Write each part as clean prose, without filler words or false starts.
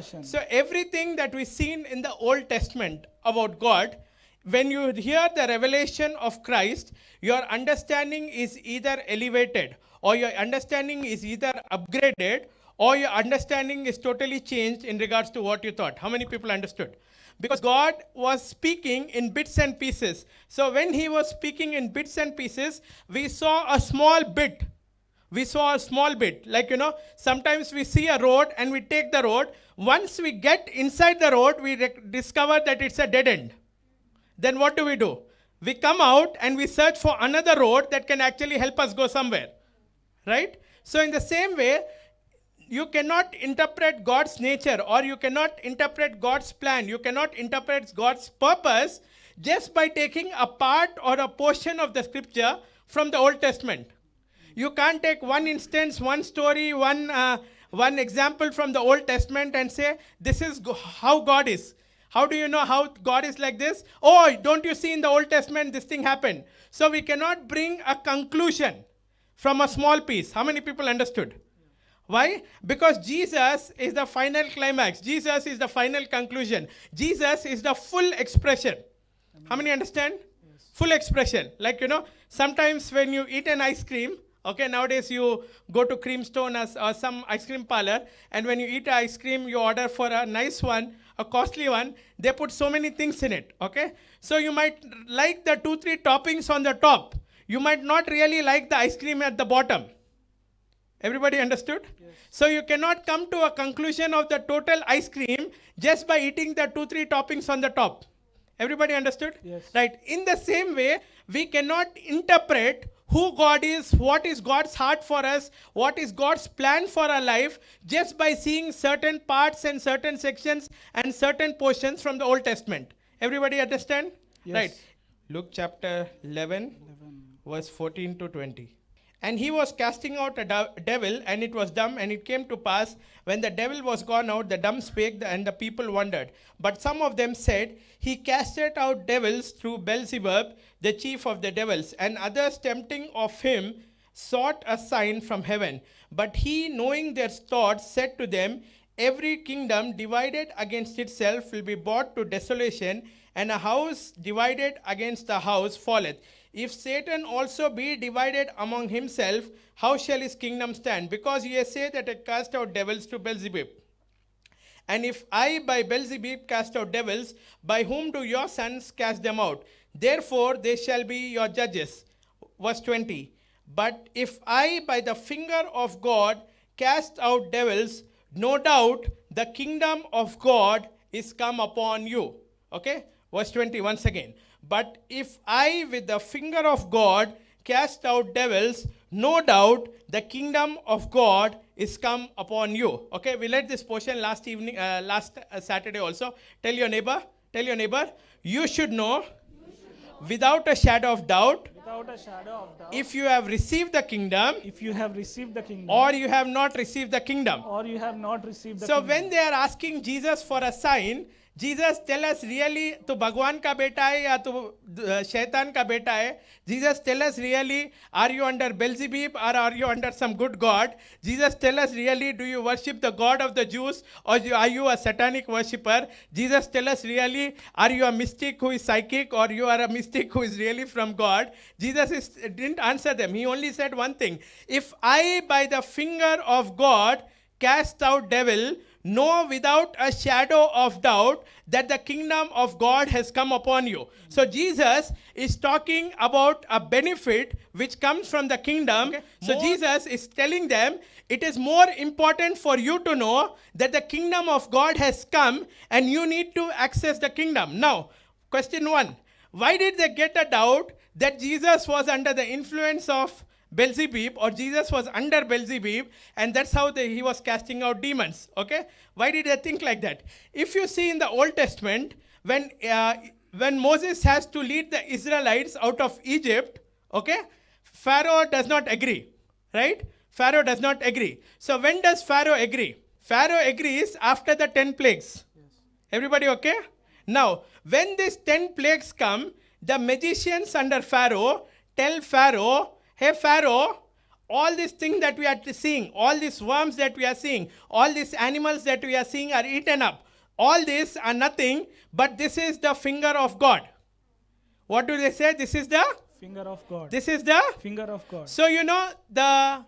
So everything that we seen in the Old Testament about God, when you hear the revelation of Christ, your understanding is either elevated or your understanding is either upgraded or your understanding is totally changed in regards to what you thought. How many people understood? Because God was speaking in bits and pieces. So when he was speaking in bits and pieces, we saw a small bit. We saw a small bit. Like, sometimes we see a road and we take the road. Once we get inside the road, we discover that it's a dead end. Then what do? We come out and we search for another road that can actually help us go somewhere. Right? So in the same way, you cannot interpret God's nature or you cannot interpret God's plan. You cannot interpret God's purpose just by taking a part or a portion of the scripture from the Old Testament. You can't take one instance, one story, one example from the Old Testament and say, this is how God is. How do you know how God is like this? Oh, don't you see in the Old Testament this thing happened? So we cannot bring a conclusion from a small piece. How many people understood? Why? Because Jesus is the final climax. Jesus is the final conclusion. Jesus is the full expression. How many understand? Yes. Full expression. Like, sometimes when you eat an ice cream, okay, nowadays you go to Creamstone or some ice cream parlor, and when you eat ice cream, you order for a nice one, a costly one. They put so many things in it, okay? So you might like the 2-3 toppings on the top. You might not really like the ice cream at the bottom. Everybody understood? Yes. So you cannot come to a conclusion of the total ice cream just by eating the 2-3 toppings on the top. Everybody understood? Yes. Right. In the same way, we cannot interpret who God is, what is God's heart for us, what is God's plan for our life, just by seeing certain parts and certain sections and certain portions from the Old Testament. Everybody understand? Yes. Right. Luke chapter 11, verse 14 to 20. And he was casting out a devil, and it was dumb, and it came to pass, when the devil was gone out, the dumb spake, and the people wondered. But some of them said, he casted out devils through Beelzebub, the chief of the devils. And others, tempting of him, sought a sign from heaven. But he, knowing their thoughts, said to them, every kingdom divided against itself will be brought to desolation, and a house divided against a house falleth. If Satan also be divided among himself, how shall his kingdom stand? Because ye say that I cast out devils to Beelzebub. And if I by Beelzebub cast out devils, by whom do your sons cast them out? Therefore they shall be your judges. Verse 20. But if I by the finger of God cast out devils, no doubt the kingdom of God is come upon you. Okay? Verse 20 once again. But if I with the finger of God cast out devils, no doubt the kingdom of God is come upon you. Okay, we read this portion last Saturday also. Tell your neighbor, you should know without a shadow of doubt, if you have received the kingdom, or you have not received the kingdom. So when they are asking Jesus for a sign, Jesus tell us really to Bhagwan ka beta hai ya to Shaitan ka beta hai. Jesus tell us really, are you under Beelzebub or are you under some good God? Jesus tell us really, do you worship the God of the Jews or are you a satanic worshipper? Jesus tell us really, are you a mystic who is psychic or you are a mystic who is really from God? Jesus didn't answer them. He only said one thing. If I by the finger of God cast out devil, know without a shadow of doubt that the kingdom of God has come upon you. So Jesus is talking about a benefit which comes from the kingdom. Okay. So Jesus is telling them, it is more important for you to know that the kingdom of God has come and you need to access the kingdom. Now, question 1. Why did they get a doubt that Jesus was under the influence of Beelzebub or Jesus was under Beelzebub and that's how he was casting out demons? Okay? Why did they think like that? If you see in the Old Testament, when Moses has to lead the Israelites out of Egypt, okay, Pharaoh does not agree, right? Pharaoh does not agree. So when does Pharaoh agree? Pharaoh agrees after the 10 plagues. Yes. Everybody okay? Now, when these 10 plagues come, the magicians under Pharaoh tell Pharaoh, hey Pharaoh, all these things that we are seeing, all these worms that we are seeing, all these animals that we are seeing are eaten up. All these are nothing, but this is the finger of God. What do they say? This is the Finger of God. This is the Finger of God. So the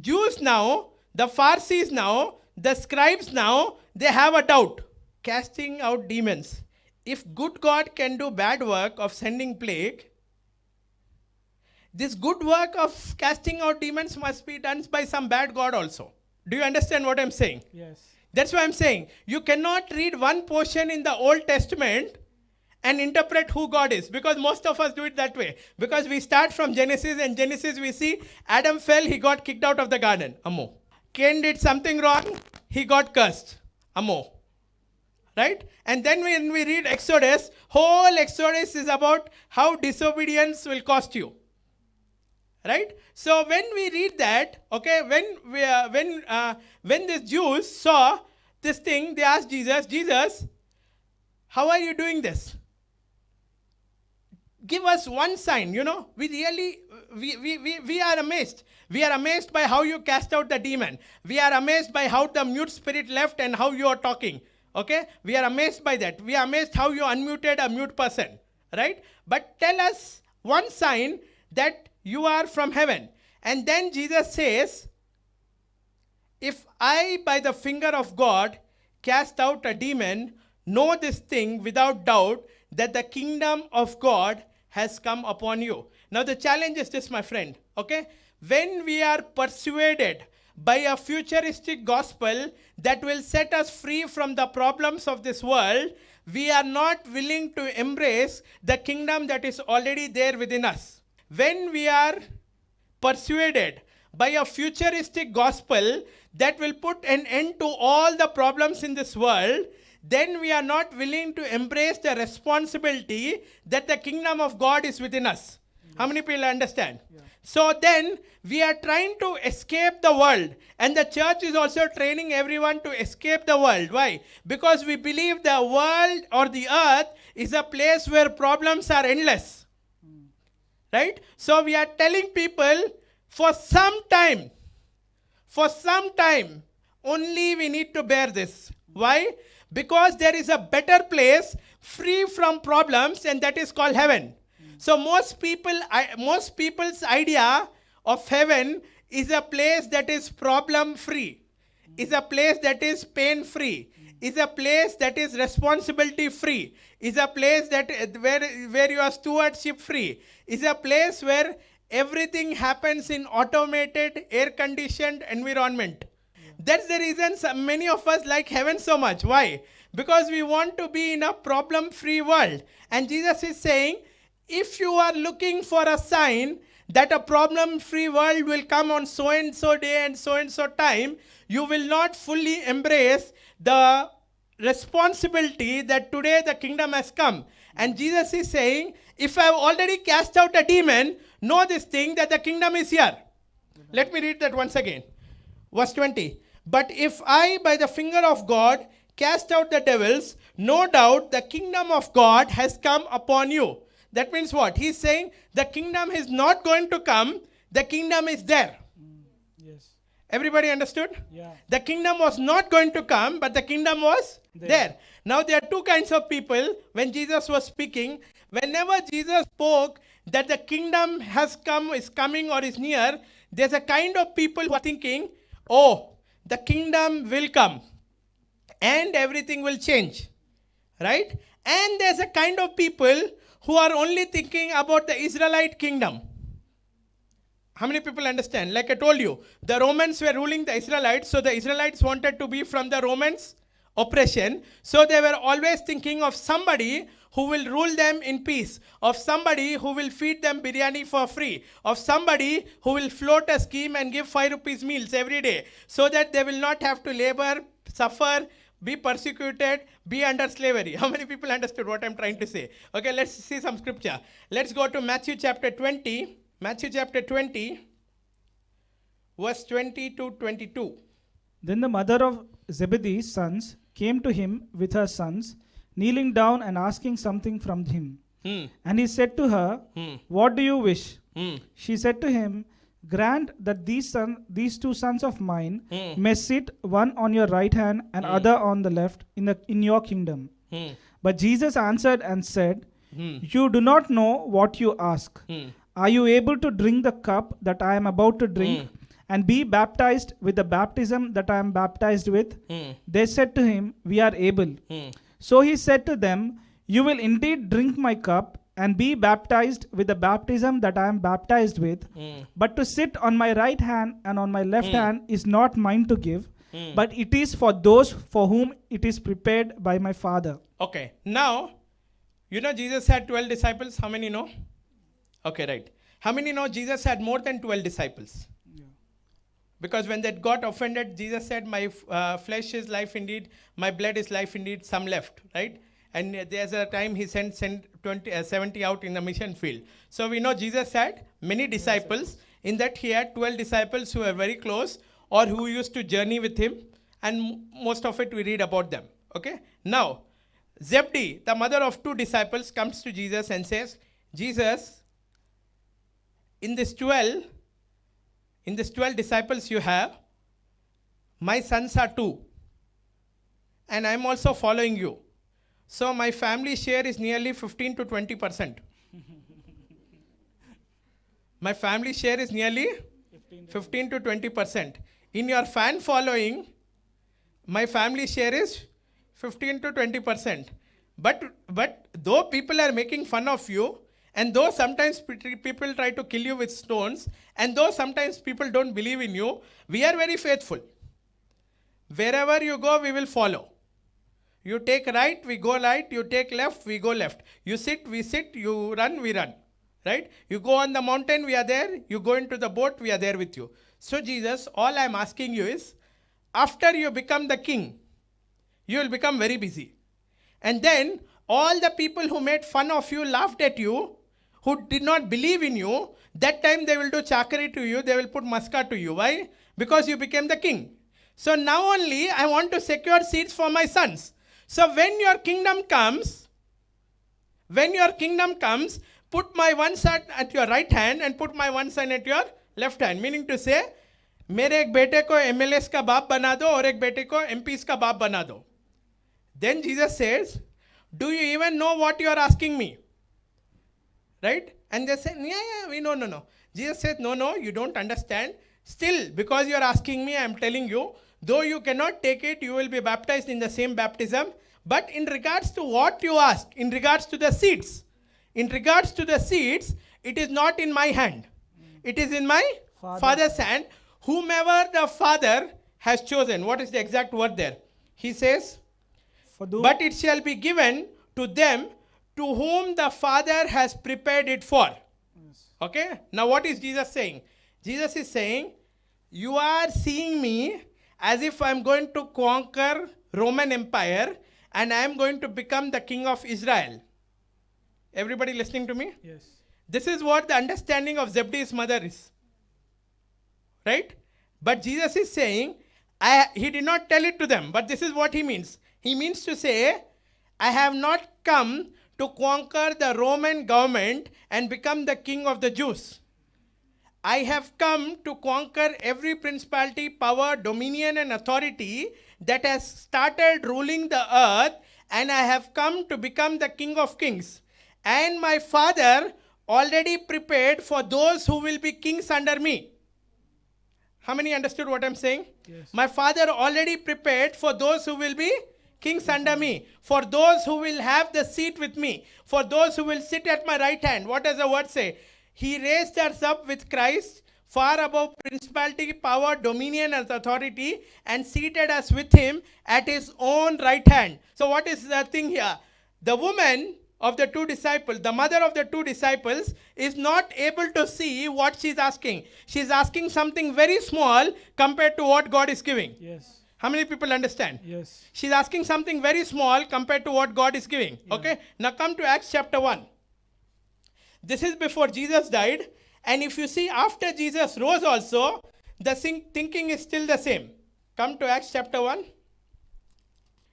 Jews now, the Pharisees now, the scribes now, they have a doubt. Casting out demons. If good God can do bad work of sending plague, this good work of casting out demons must be done by some bad God also. Do you understand what I'm saying? Yes. That's why I'm saying you cannot read one portion in the Old Testament and interpret who God is, because most of us do it that way. Because we start from Genesis, and Genesis we see Adam fell, he got kicked out of the garden. Ammo. Cain did something wrong, he got cursed. Ammo. Right? And then when we read Exodus, whole Exodus is about how disobedience will cost you. Right? So when we read that, okay, when the Jews saw this thing, they asked Jesus, how are you doing this? Give us one sign. We are amazed. We are amazed by how you cast out the demon. We are amazed by how the mute spirit left and how you are talking. Okay? We are amazed by that. We are amazed how you unmuted a mute person. Right? But tell us one sign that you are from heaven. And then Jesus says, if I by the finger of God cast out a demon, know this thing without doubt, that the kingdom of God has come upon you. Now the challenge is this, my friend. Okay? When we are persuaded by a futuristic gospel that will set us free from the problems of this world, we are not willing to embrace the kingdom that is already there within us. When we are persuaded by a futuristic gospel that will put an end to all the problems in this world, then we are not willing to embrace the responsibility that the kingdom of God is within us. Yes. How many people understand? Yeah. So then we are trying to escape the world, and the church is also training everyone to escape the world. Why? Because we believe the world or the earth is a place where problems are endless. Right? So we are telling people for some time, only we need to bear this. Why? Because there is a better place free from problems, and that is called heaven. So most people's idea of heaven is a place that is problem free, is a place that is pain free, is a place that is responsibility free, is a place that where you are stewardship free, is a place where everything happens in automated, air-conditioned environment. That's the reason many of us like heaven so much. Why? Because we want to be in a problem-free world. And Jesus is saying, if you are looking for a sign that a problem-free world will come on so-and-so day and so-and-so time, you will not fully embrace the responsibility that today the kingdom has come. And Jesus is saying, if I have already cast out a demon, know this thing that the kingdom is here. Let me read that once again. Verse 20. But if I by the finger of God cast out the devils, no doubt the kingdom of God has come upon you. That means what? He's saying the kingdom is not going to come, the kingdom is there. Yes. Everybody understood? Yeah. The kingdom was not going to come, but the kingdom was there. Now there are two kinds of people when Jesus was speaking. Whenever Jesus spoke that the kingdom has come, is coming, or is near, there's a kind of people who are thinking, oh, the kingdom will come and everything will change. Right? And there's a kind of people who are only thinking about the Israelite kingdom. How many people understand? Like I told you, the Romans were ruling the Israelites, so the Israelites wanted to be from the Romans' oppression. So they were always thinking of somebody who will rule them in peace, of somebody who will feed them biryani for free, of somebody who will float a scheme and give 5 rupees meals every day, so that they will not have to labor, suffer, be persecuted, be under slavery. How many people understood what I'm trying to say? Okay, let's see some scripture. Let's go to Matthew chapter 20. Matthew chapter 20, verse 20 to 22. Then the mother of Zebedee's sons came to him with her sons, kneeling down and asking something from him. And he said to her, What do you wish? She said to him, grant that these two sons of mine may sit, one on your right hand and other on the left, in your kingdom. But Jesus answered and said, You do not know what you ask. Are you able to drink the cup that I am about to drink, and be baptized with the baptism that I am baptized with? They said to him, We are able. So he said to them, You will indeed drink my cup and be baptized with the baptism that I am baptized with. But to sit on my right hand and on my left hand is not mine to give, but it is for those for whom it is prepared by my Father. Okay, now, you know Jesus had 12 disciples. How many know? Okay, right. How many know Jesus had more than 12 disciples? Because when that got offended, Jesus said, My flesh is life indeed, my blood is life indeed. Some left, right? And there's a time he sent 70 out in the mission field. So we know Jesus had many disciples. In that he had 12 disciples who were very close or who used to journey with him. And most of it we read about them. Okay? Now, Zebedee, the mother of 2 disciples, comes to Jesus and says, Jesus, in this 12 disciples you have, my sons are 2. And I'm also following you. So my family share is nearly 15 to 20%. My family share is nearly 15 to 20%. In your fan following, my family share is 15 to 20%. But though people are making fun of you, and though sometimes people try to kill you with stones, and though sometimes people don't believe in you, we are very faithful. Wherever you go, we will follow. You take right, we go right. You take left, we go left. You sit, we sit. You run, we run. Right? You go on the mountain, we are there. You go into the boat, we are there with you. So Jesus, all I am asking you is, after you become the king, you will become very busy. And then all the people who made fun of you, laughed at you, who did not believe in you, that time they will do chakari to you, they will put maska to you. Why? Because you became the king. So now only I want to secure seats for my sons. So when your kingdom comes, put my one son at your right hand and put my one son at your left hand. Meaning to say, मेरे एक बेटे को MLAs का बाप बना दो और एक बेटे को MPs का बाप बना दो. Then Jesus says, do you even know what you are asking me? Right? And they say, yeah, we know, no. Jesus says, no, you don't understand. Still, because you are asking me, I am telling you, though you cannot take it, you will be baptized in the same baptism. But in regards to what you ask, in regards to the seeds, it is not in my hand. It is in my Father's hand. Whomever the Father has chosen. What is the exact word there? He says, but it shall be given to them to whom the Father has prepared it for. Yes. Okay? Now what is Jesus saying? Jesus is saying, you are seeing me as if I am going to conquer Roman Empire and I am going to become the king of Israel. Everybody listening to me? Yes. This is what the understanding of Zebedee's mother is. Right? But Jesus is saying, he did not tell it to them, but this is what he means. He means to say, I have not come to conquer the Roman government and become the king of the Jews. I have come to conquer every principality, power, dominion, and authority that has started ruling the earth, and I have come to become the King of Kings. And my Father already prepared for those who will be kings under me. How many understood what I'm saying? Yes. My Father already prepared for those who will be kings under me, for those who will have the seat with me, for those who will sit at my right hand. What does the word say? He raised us up with Christ far above principality, power, dominion, and authority, and seated us with him at his own right hand. So what is the thing here? The woman of the 2 disciples, the mother of the 2 disciples, is not able to see what she's asking. She's asking something very small compared to what God is giving. Yes. How many people understand? Yes. She's asking something very small compared to what God is giving. Yeah. Okay? Now come to Acts chapter 1. This is before Jesus died. And if you see after Jesus rose also, the thinking is still the same. Come to Acts chapter 1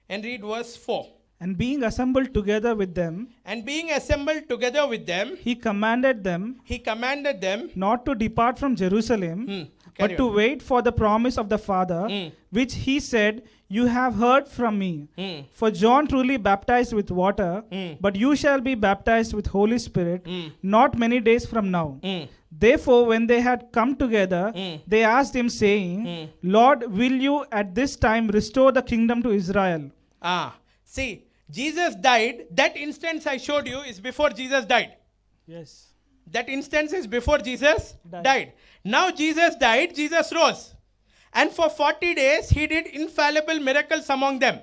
and read verse 4. And being assembled together with them, And being assembled together with them, he commanded them he commanded them not to depart from Jerusalem, carry but to on. wait for the promise of the Father, which he said, "You have heard from me. For John truly baptized with water, but you shall be baptized with Holy Spirit not many days from now." Therefore, when they had come together, they asked him, saying, "Lord, will you at this time restore the kingdom to Israel?" See, Jesus died. That instance I showed you is before Jesus died. Yes. That instance is before Jesus Died. died. Now Jesus died, Jesus rose. And for 40 days, he did infallible miracles among them.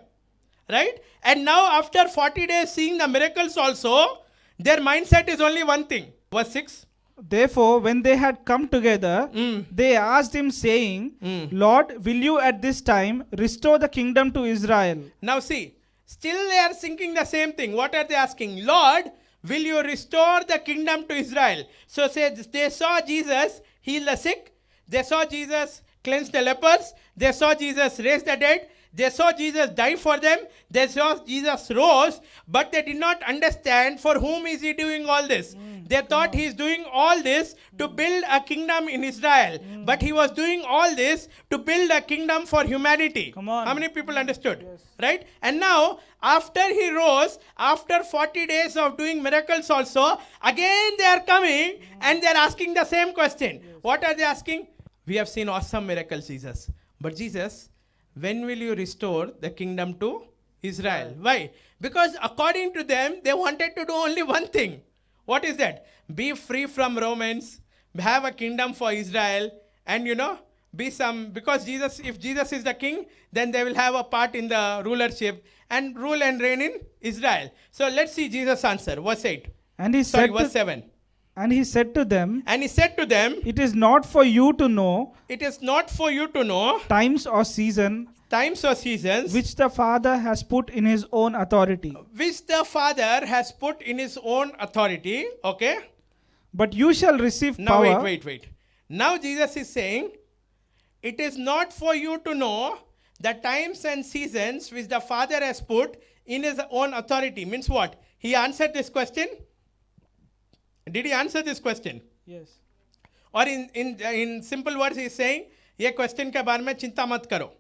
Right? And now after 40 days seeing the miracles also, their mindset is only one thing. Verse 6. Therefore, when they had come together, they asked him, saying, "Lord, will you at this time restore the kingdom to Israel?" Now see, still they are thinking the same thing. What are they asking? Lord, will you restore the kingdom to Israel? So say they saw Jesus heal the sick. They saw Jesus cleanse the lepers. They saw Jesus raise the dead. They saw Jesus die for them. They saw Jesus rose. But they did not understand for whom is he doing all this. They thought he is doing all this to build a kingdom in Israel. But he was doing all this to build a kingdom for humanity. Come on. How many people understood? Right? And now, after he rose, after 40 days of doing miracles also, again they are coming and they are asking the same question. What are they asking? We have seen awesome miracles, Jesus. But Jesus, when will you restore the kingdom to Israel? Why? Because according to them, they wanted to do only one thing. What is that? Be free from Romans, have a kingdom for Israel, and be some, because if Jesus is the king, then they will have a part in the rulership and rule and reign in Israel. So let's see Jesus' answer. Verse 8. And he Sorry, said verse to, 7. and he said to them, And he said to them, "It is not for you to know it is not for you to know times or season times or seasons which the Father has put in his own authority, which the Father has put in his own authority. Okay. but you shall receive Now power." wait. Now Jesus is saying, it is not for you to know the times and seasons which the Father has put in his own authority. Means what? He answered this question. Did he answer this question? Yes. Or in simple words he is saying, ये question के बारे में चिंता मत करो,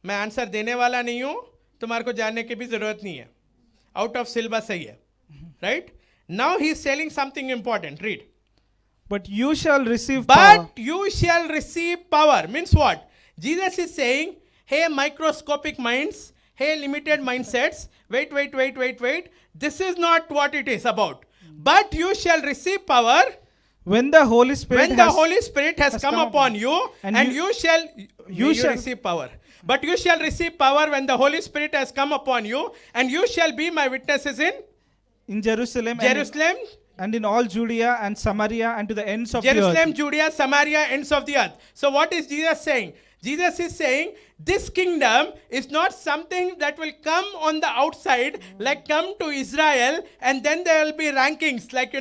मैं answer देने वाला नहीं हूं, तुम्हारे को जानने की भी जरूरत नहीं है, आउट ऑफ सिलेबस सही है. Right? Now he is telling something important. Read. But you shall receive power. But you shall receive power. Means what? Jesus is saying, hey microscopic minds, hey limited mindsets, wait. This is not what it is about. But you shall receive power When the Holy Spirit when the Holy Spirit has come come upon you, and you shall receive power. But you shall receive power when the Holy Spirit has come upon you, and you shall be my witnesses in Jerusalem, Jerusalem, and in all Judea and Samaria and to the ends of Jerusalem, the earth. Judea, Samaria, ends of the earth. So what is Jesus saying? Jesus is saying this kingdom is not something that will come on the outside, like come to Israel, and then there will be rankings, like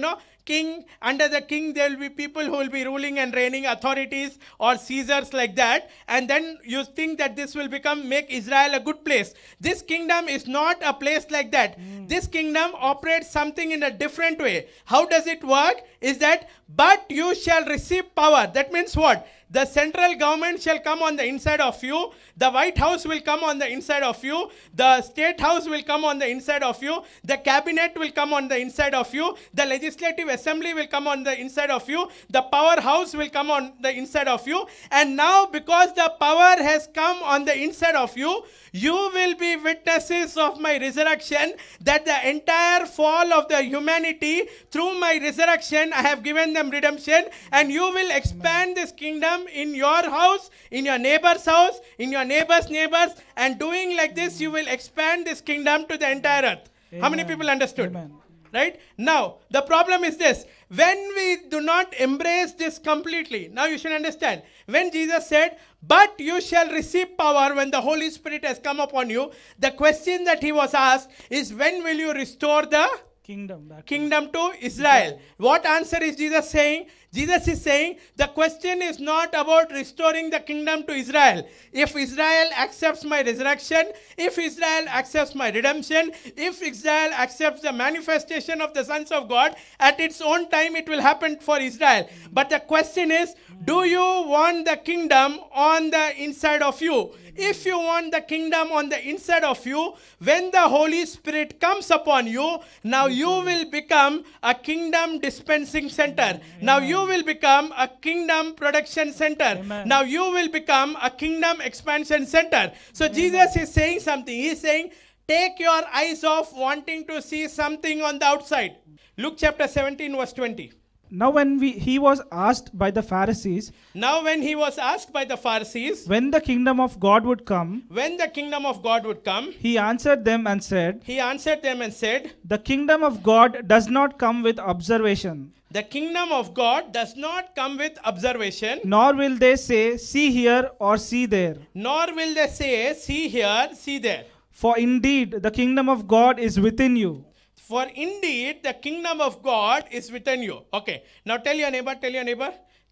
king, under the king there will be people who will be ruling and reigning, authorities or Caesars like that, and then you think that this will make Israel a good place. This kingdom is not a place like that. This kingdom operates something in a different way. How does it work? Is that, but you shall receive power. That means what? The central government shall come on the inside of you. The White House will come on the inside of you. The State House will come on the inside of you. The cabinet will come on the inside of you. The legislative assembly will come on the inside of you. The powerhouse will come on the inside of you. And now because the power has come on the inside of you, you will be witnesses of my resurrection, that the entire fall of the humanity, through my resurrection, I have given them redemption, and you will expand this kingdom in your house, in your neighbor's house, in your neighbor's neighbors, and doing like this, you will expand this kingdom to the entire earth. How many people understood? Amen. Right? Now, the problem is this. When we do not embrace this completely, now you should understand, when Jesus said, but you shall receive power when the Holy Spirit has come upon you, the question that he was asked is, when will you restore the Kingdom back. Kingdom to Israel. What answer is Jesus saying? Jesus is saying the question is not about restoring the kingdom to Israel. If Israel accepts my resurrection, if Israel accepts my redemption, if Israel accepts the manifestation of the sons of God, at its own time it will happen for Israel. But the question is, do you want the kingdom on the inside of you? If you want the kingdom on the inside of you, when the Holy Spirit comes upon you, now you will become a kingdom dispensing center. Now you will become a kingdom production center. Amen. Now you will become a kingdom expansion center. So Jesus is saying something. He is saying, take your eyes off wanting to see something on the outside. Luke chapter 17 verse 20. Now when he was asked by the Pharisees Now when he was asked by the Pharisees, when the kingdom of God would come, when the kingdom of God would come, he answered them and said, he answered them and said, the kingdom of God does not come with observation, the kingdom of God does not come with observation, nor will they say, see here or see there. nor will they say, see here, see there. For indeed the kingdom of God is within you. For indeed the kingdom of God is within you. Okay, now tell your neighbor,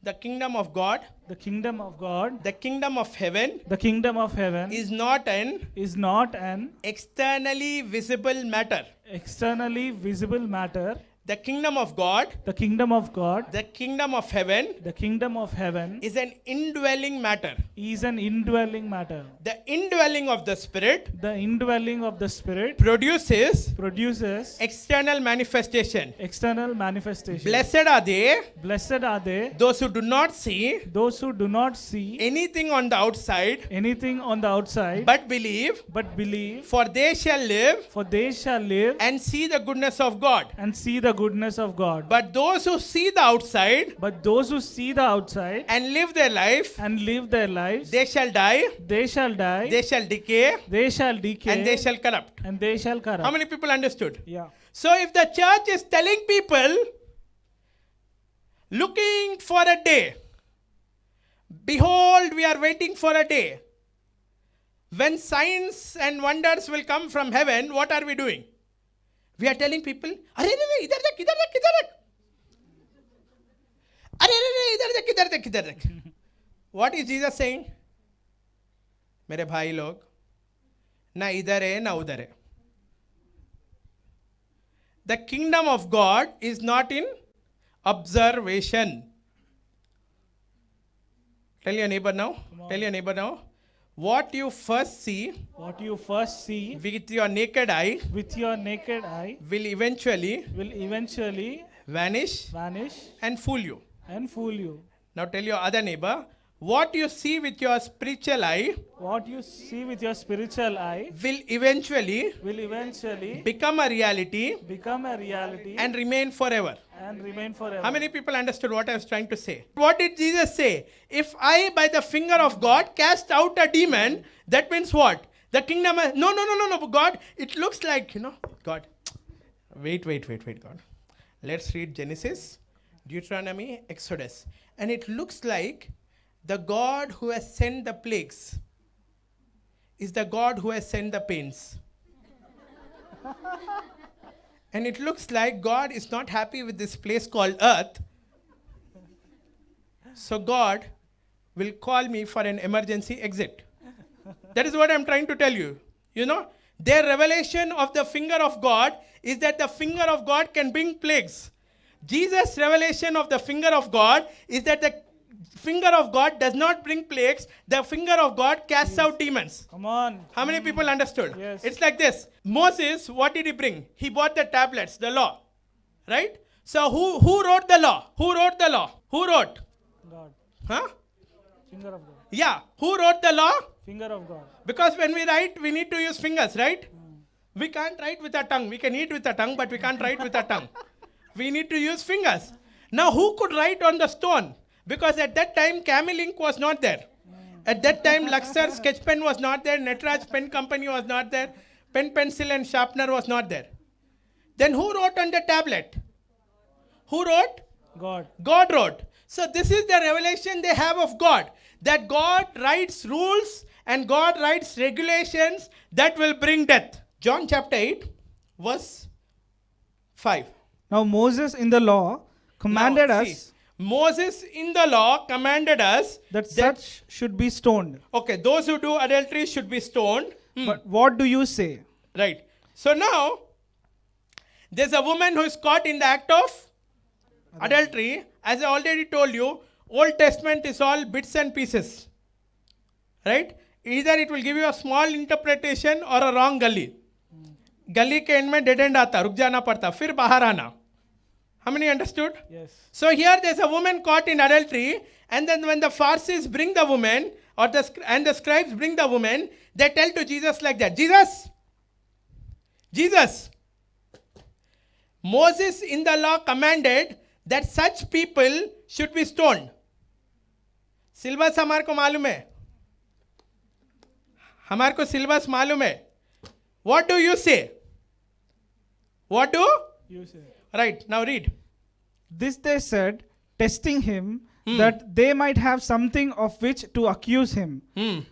the kingdom of God, The kingdom of God, the kingdom of heaven the kingdom of heaven is not an is not an externally visible matter. externally visible matter. The kingdom of God, The kingdom of God, the kingdom of heaven the kingdom of heaven is an indwelling matter. is an indwelling matter. The indwelling of the Spirit The indwelling of the Spirit produces produces external manifestation. external manifestation. Blessed are they, Blessed are they, those who do not see those who do not see anything on the outside, anything on the outside, but believe, but believe, for they shall live for they shall live and see the goodness of God. and see the goodness of God. But those who see the outside But those who see the outside and live their life, and live their lives, they shall die, they shall die, they shall decay, they shall decay, and they shall corrupt. and they shall corrupt. How many people understood? Yeah. So if the church is telling people, looking for a day, behold, we are waiting for a day when signs and wonders will come from heaven, what are we doing? We are telling people, अरे रे रे इधर देख इधर देख इधर देख, अरे रे रे इधर देख इधर देख इधर देख. What is Jesus saying? मेरे भाई लोग, ना इधर है ना उधर है. The kingdom of God is not in observation. Tell your neighbor now. Tell your neighbor now. What you first see What you first see with your naked eye with your naked eye will eventually will eventually vanish vanish and fool you. and fool you. Now tell your other neighbor, what you see with your spiritual eye What you see with your spiritual eye will eventually will eventually become a reality become a reality and remain forever. and remain forever. How many people understood what I was trying to say? What did Jesus say? If I, by the finger of God, cast out a demon, that means what? The kingdom. No, God, it looks like, God. Wait, God. Let's read Genesis, Deuteronomy, Exodus. And it looks like the God who has sent the plagues is the God who has sent the pains. And it looks like God is not happy with this place called earth. So God will call me for an emergency exit. That is what I'm trying to tell you. Their revelation of the finger of God is that the finger of God can bring plagues. Jesus' revelation of the finger of God is that the finger of God does not bring plagues. The finger of God casts out demons. Come on. How many people understood? Yes. It's like this. Moses, what did he bring? He brought the tablets, the law. Right? So who wrote the law? Who wrote the law? Who wrote? God. Huh? Finger of God. Yeah. Who wrote the law? Finger of God. Because when we write, we need to use fingers, right? We can't write with our tongue. We can eat with our tongue, but we can't write with our tongue. We need to use fingers. Now, who could write on the stone? Because at that time, Camel ink was not there. At that time, Luxor sketch pen was not there. Netraj pen company was not there. Pen, pencil and sharpener was not there. Then who wrote on the tablet? Who wrote? God. God wrote. So this is the revelation they have of God. That God writes rules and God writes regulations that will bring death. John chapter 8, verse 5. Now Moses in the law commanded Now, us see, Moses in the law commanded us that such should be stoned. okay, those who do adultery should be stoned. But what do you say? Right. So now, there's a woman who is caught in the act of adultery. As I already told you, Old Testament is all bits and pieces. Right? Either it will give you a small interpretation or a wrong gully. गली के and में dead and आता, रुक जाना पड़ता, फिर बाहर आना. How many understood? Yes. So here there's a woman caught in adultery, and then when the Pharisees bring the woman, or the scribes bring the woman, they tell to Jesus like that, Jesus, Moses in the law commanded that such people should be stoned. Syllabus हमारे को मालूम है, हमारे को syllabus मालूम है. What do you say? What do You say. right now read. This they said, testing him, that they might have something of which to accuse him.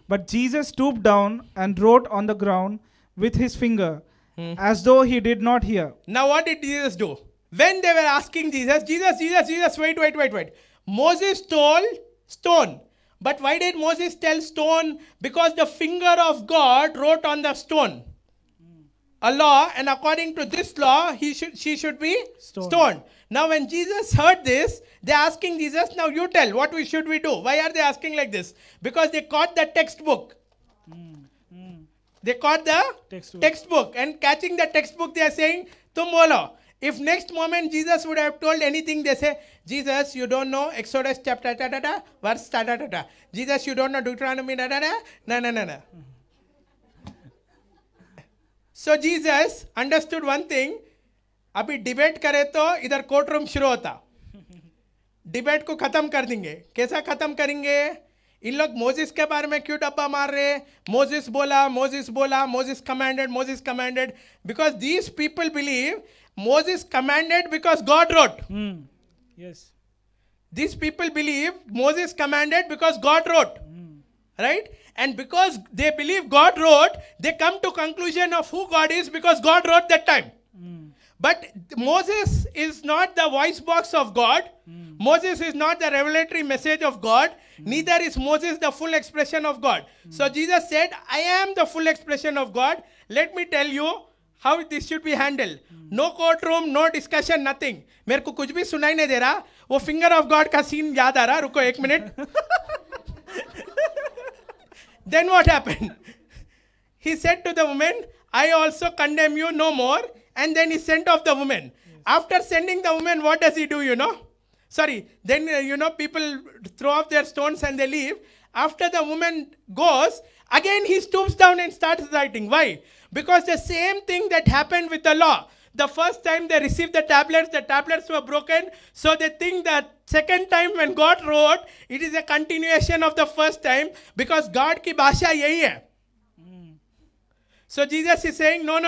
But Jesus stooped down and wrote on the ground with his finger, as though he did not hear. Now what did Jesus do? When they were asking Jesus, wait. Moses told stone. But why did Moses tell stone? Because the finger of God wrote on the stone a law, and according to this law, she should be stoned. Now when Jesus heard this, they're asking Jesus, now you tell, what should we do? Why are they asking like this? Because they caught the textbook. They caught the textbook, and catching the textbook, they are saying, tum bolo. If next moment Jesus would have told anything, they say, Jesus, you don't know Exodus chapter verse Jesus, you don't know Deuteronomy no. So Jesus understood one thing. अभी debate करे तो इधर court room शुरू होता, debate को खत्म कर देंगे. कैसा खत्म करेंगे? इन लोग मोजिस के बारे में क्यों डब्बा मार रहे? मोजिस बोला, Moses commanded, because these people believe Moses commanded because God wrote. Yes. These people believe Moses commanded because God wrote. Right? And because they believe God wrote, they come to conclusion of who God is because God wrote that time. But Moses is not the voice box of God. Moses is not the revelatory message of God. Neither is Moses the full expression of God. So Jesus said, I am the full expression of God. Let me tell you how this should be handled. No courtroom, no discussion, nothing. मेरे को कुछ भी सुनाई नहीं दे रहा. वो finger of God का scene याद आ रहा. रुको एक minute. Then what happened? He said to the woman, I also condemn you no more. And then he sent off the woman. Yes. After sending the woman, what does he do, Then, people throw off their stones and they leave. After the woman goes, again he stoops down and starts writing. Why? Because the same thing that happened with the law. The first time they received the tablets were broken. So they think that second time when God wrote, it is a continuation of the first time because God ki bhasha yahi hai. So Jesus is saying, no.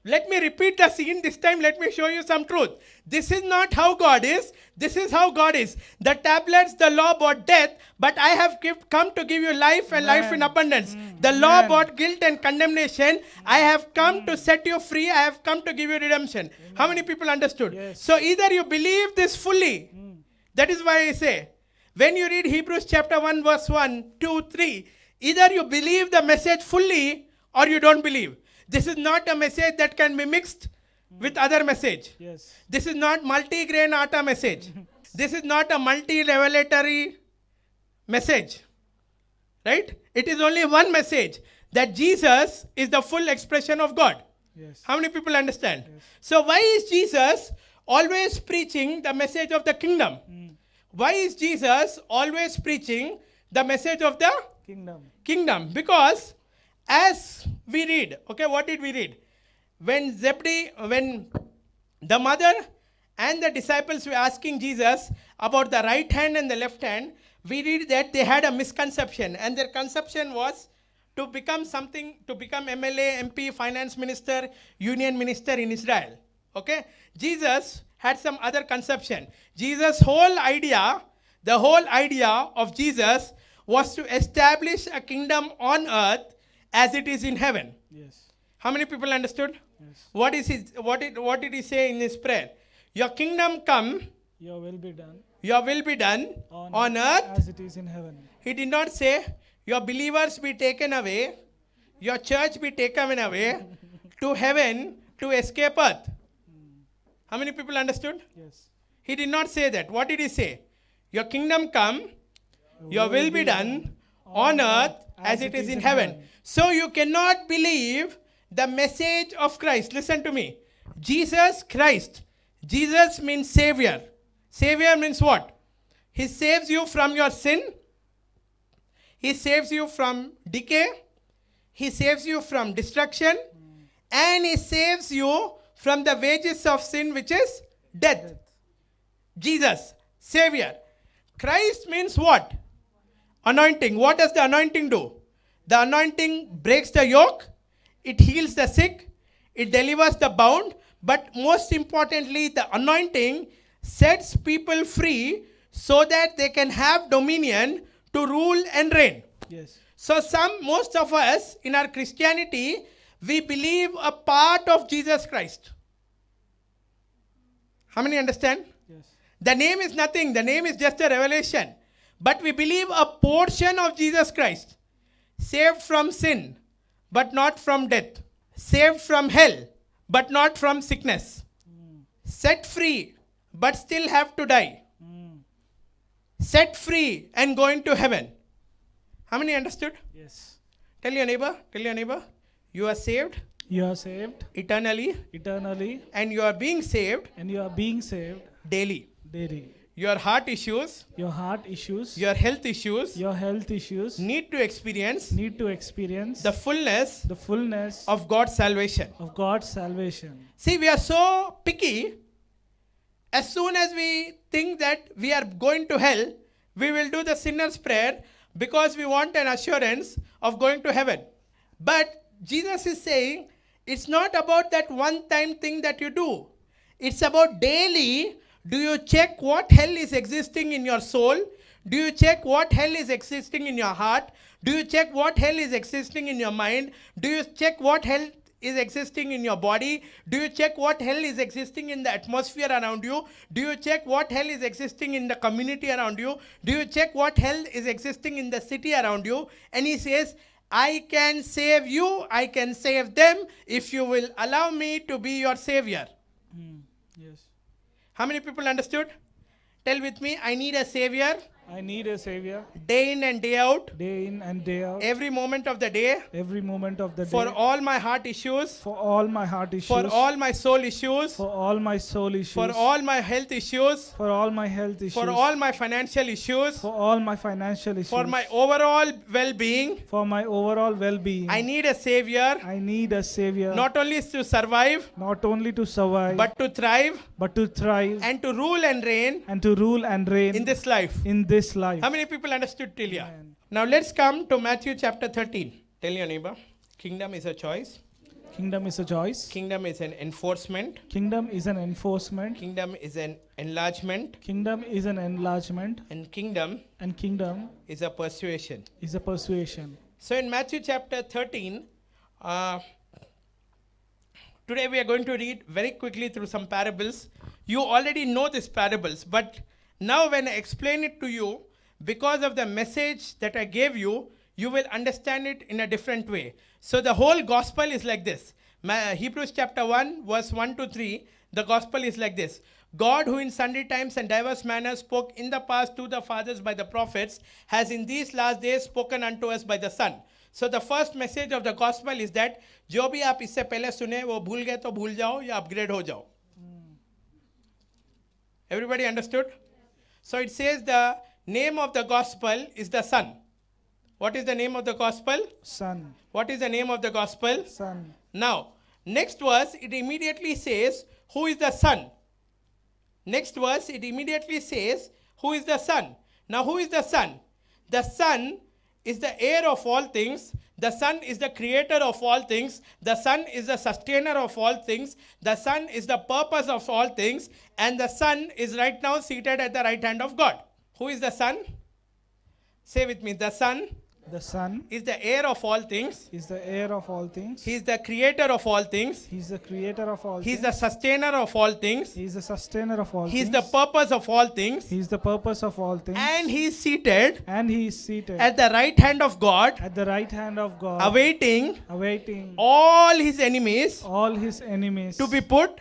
Let me repeat the scene. This time let me show you some truth. This is not how God is. This is how God is. The tablets, the law brought death, but I have come to give you life and life in abundance. The law brought guilt and condemnation. I have come to set you free. I have come to give you redemption. How many people understood? Yes. So either you believe this fully. That is why I say, when you read Hebrews chapter 1 verse 1, 2, 3, either you believe the message fully or you don't believe. This is not a message that can be mixed with other message. Yes. This is not multi-grain atta message. This is not a multi-revelatory message. Right? It is only one message, that Jesus is the full expression of God. Yes. How many people understand? Yes. So why is Jesus always preaching the message of the kingdom? Why is Jesus always preaching the message of the kingdom? Because as we read, what did we read? When the mother and the disciples were asking Jesus about the right hand and the left hand, we read that they had a misconception, and their conception was to become MLA, MP, finance minister, union minister in Israel. Jesus had some other conception. Jesus' the whole idea of Jesus was to establish a kingdom on earth as it is in heaven. Yes. How many people understood? Yes. What did he say in his prayer? Your kingdom come, Your will be done your will be done on earth. as it is in heaven. He did not say, your believers be taken away, your church be taken away to heaven to escape earth. How many people understood? Yes. He did not say that. What did he say? Your kingdom come, your will be done on earth as it is in heaven. So you cannot believe the message of Christ. Listen to me. Jesus Christ. Jesus means Savior. Savior means what? He saves you from your sin. He saves you from decay. He saves you from destruction. And He saves you from the wages of sin, which is death. Jesus, Savior. Christ means what? Anointing. What does the anointing do? The anointing breaks the yoke. It heals the sick. It delivers the bound. But most importantly, the anointing sets people free so that they can have dominion to rule and reign. Yes. So most of us in our Christianity, we believe a part of Jesus Christ. How many understand? Yes. The name is nothing. The name is just a revelation. But we believe a portion of Jesus Christ. Saved from sin, but not from death. Saved from hell, but not from sickness. Set free, but still have to die. Set free and going to heaven. How many understood? Yes. Tell your neighbor, you are saved You are saved eternally eternally, and you are being saved and you are being saved daily. daily. Your heart issues, Your heart issues, your health issues your health issues need to experience need to experience the fullness the fullness of God's salvation. of God's salvation. See, we are so picky. As soon as we think that we are going to hell, we will do the sinner's prayer because we want an assurance of going to heaven. But Jesus is saying it's not about that one-time thing that you do. It's about daily. Do you check what hell is existing in your soul? Do you check what hell is existing in your heart? Do you check what hell is existing in your mind? Do you check what hell is existing in your body? Do you check what hell is existing in the atmosphere around you? Do you check what hell is existing in the community around you? Do you check what hell is existing in the city around you? And He says, I can save you, I can save them if you will allow me to be your Savior. Yes. How many people understood? Tell with me, I need a Savior I need a Savior day in and day out, day in and day out, every moment of the day, every moment of the for day, all my heart issues, for all my heart issues, for all my soul issues, for all my soul issues, for all my health issues, for all my health issues, for all my financial issues, for all my financial issues, for my overall well-being. for my overall well-being. I need a Savior, I need a Savior, not only to survive, not only to survive, but to thrive but to thrive and to rule and reign and to rule and reign in this life. in this life. How many people understood till here? Amen. Now let's come to Matthew chapter 13. Tell your neighbor, kingdom is a choice. Kingdom is a choice. Kingdom is an enforcement. Kingdom is an enforcement. Kingdom is an enlargement. Kingdom is an enlargement. And kingdom And kingdom is a persuasion. is a persuasion. So in Matthew chapter 13, today we are going to read very quickly through some parables. You already know these parables, but now when I explain it to you, because of the message that I gave you, you will understand it in a different way. So the whole gospel is like this. Hebrews chapter 1, verse 1 to 3, the gospel is like this. God, who in sundry times and diverse manners spoke in the past to the fathers by the prophets, has in these last days spoken unto us by the Son. So the first message of the gospel is that जो भी आप इससे पहले सुने वो भूल गए तो भूल जाओ या upgrade हो जाओ. Everybody understood? So it says the name of the gospel is the Son. What is the name of the gospel? Son. What is the name of the gospel? Son. Now, next verse, it immediately says, who is the Son? Next verse, it immediately says, who is the Son? Now, who is the Son? The Son is the heir of all things. The Son is the creator of all things. The Son is the sustainer of all things. The Son is the purpose of all things. And the Son is right now seated at the right hand of God. Who is the Son? Say with me, the Son The Son is the heir of all things. is the heir of all things. He is the creator of all things. He is the creator of all He is things. the sustainer of all things. He is the sustainer of all He is things. the purpose of all things. He is the purpose of all things. And he is seated And he is seated at the right hand of God, at the right hand of God, awaiting awaiting all his enemies all his enemies to be put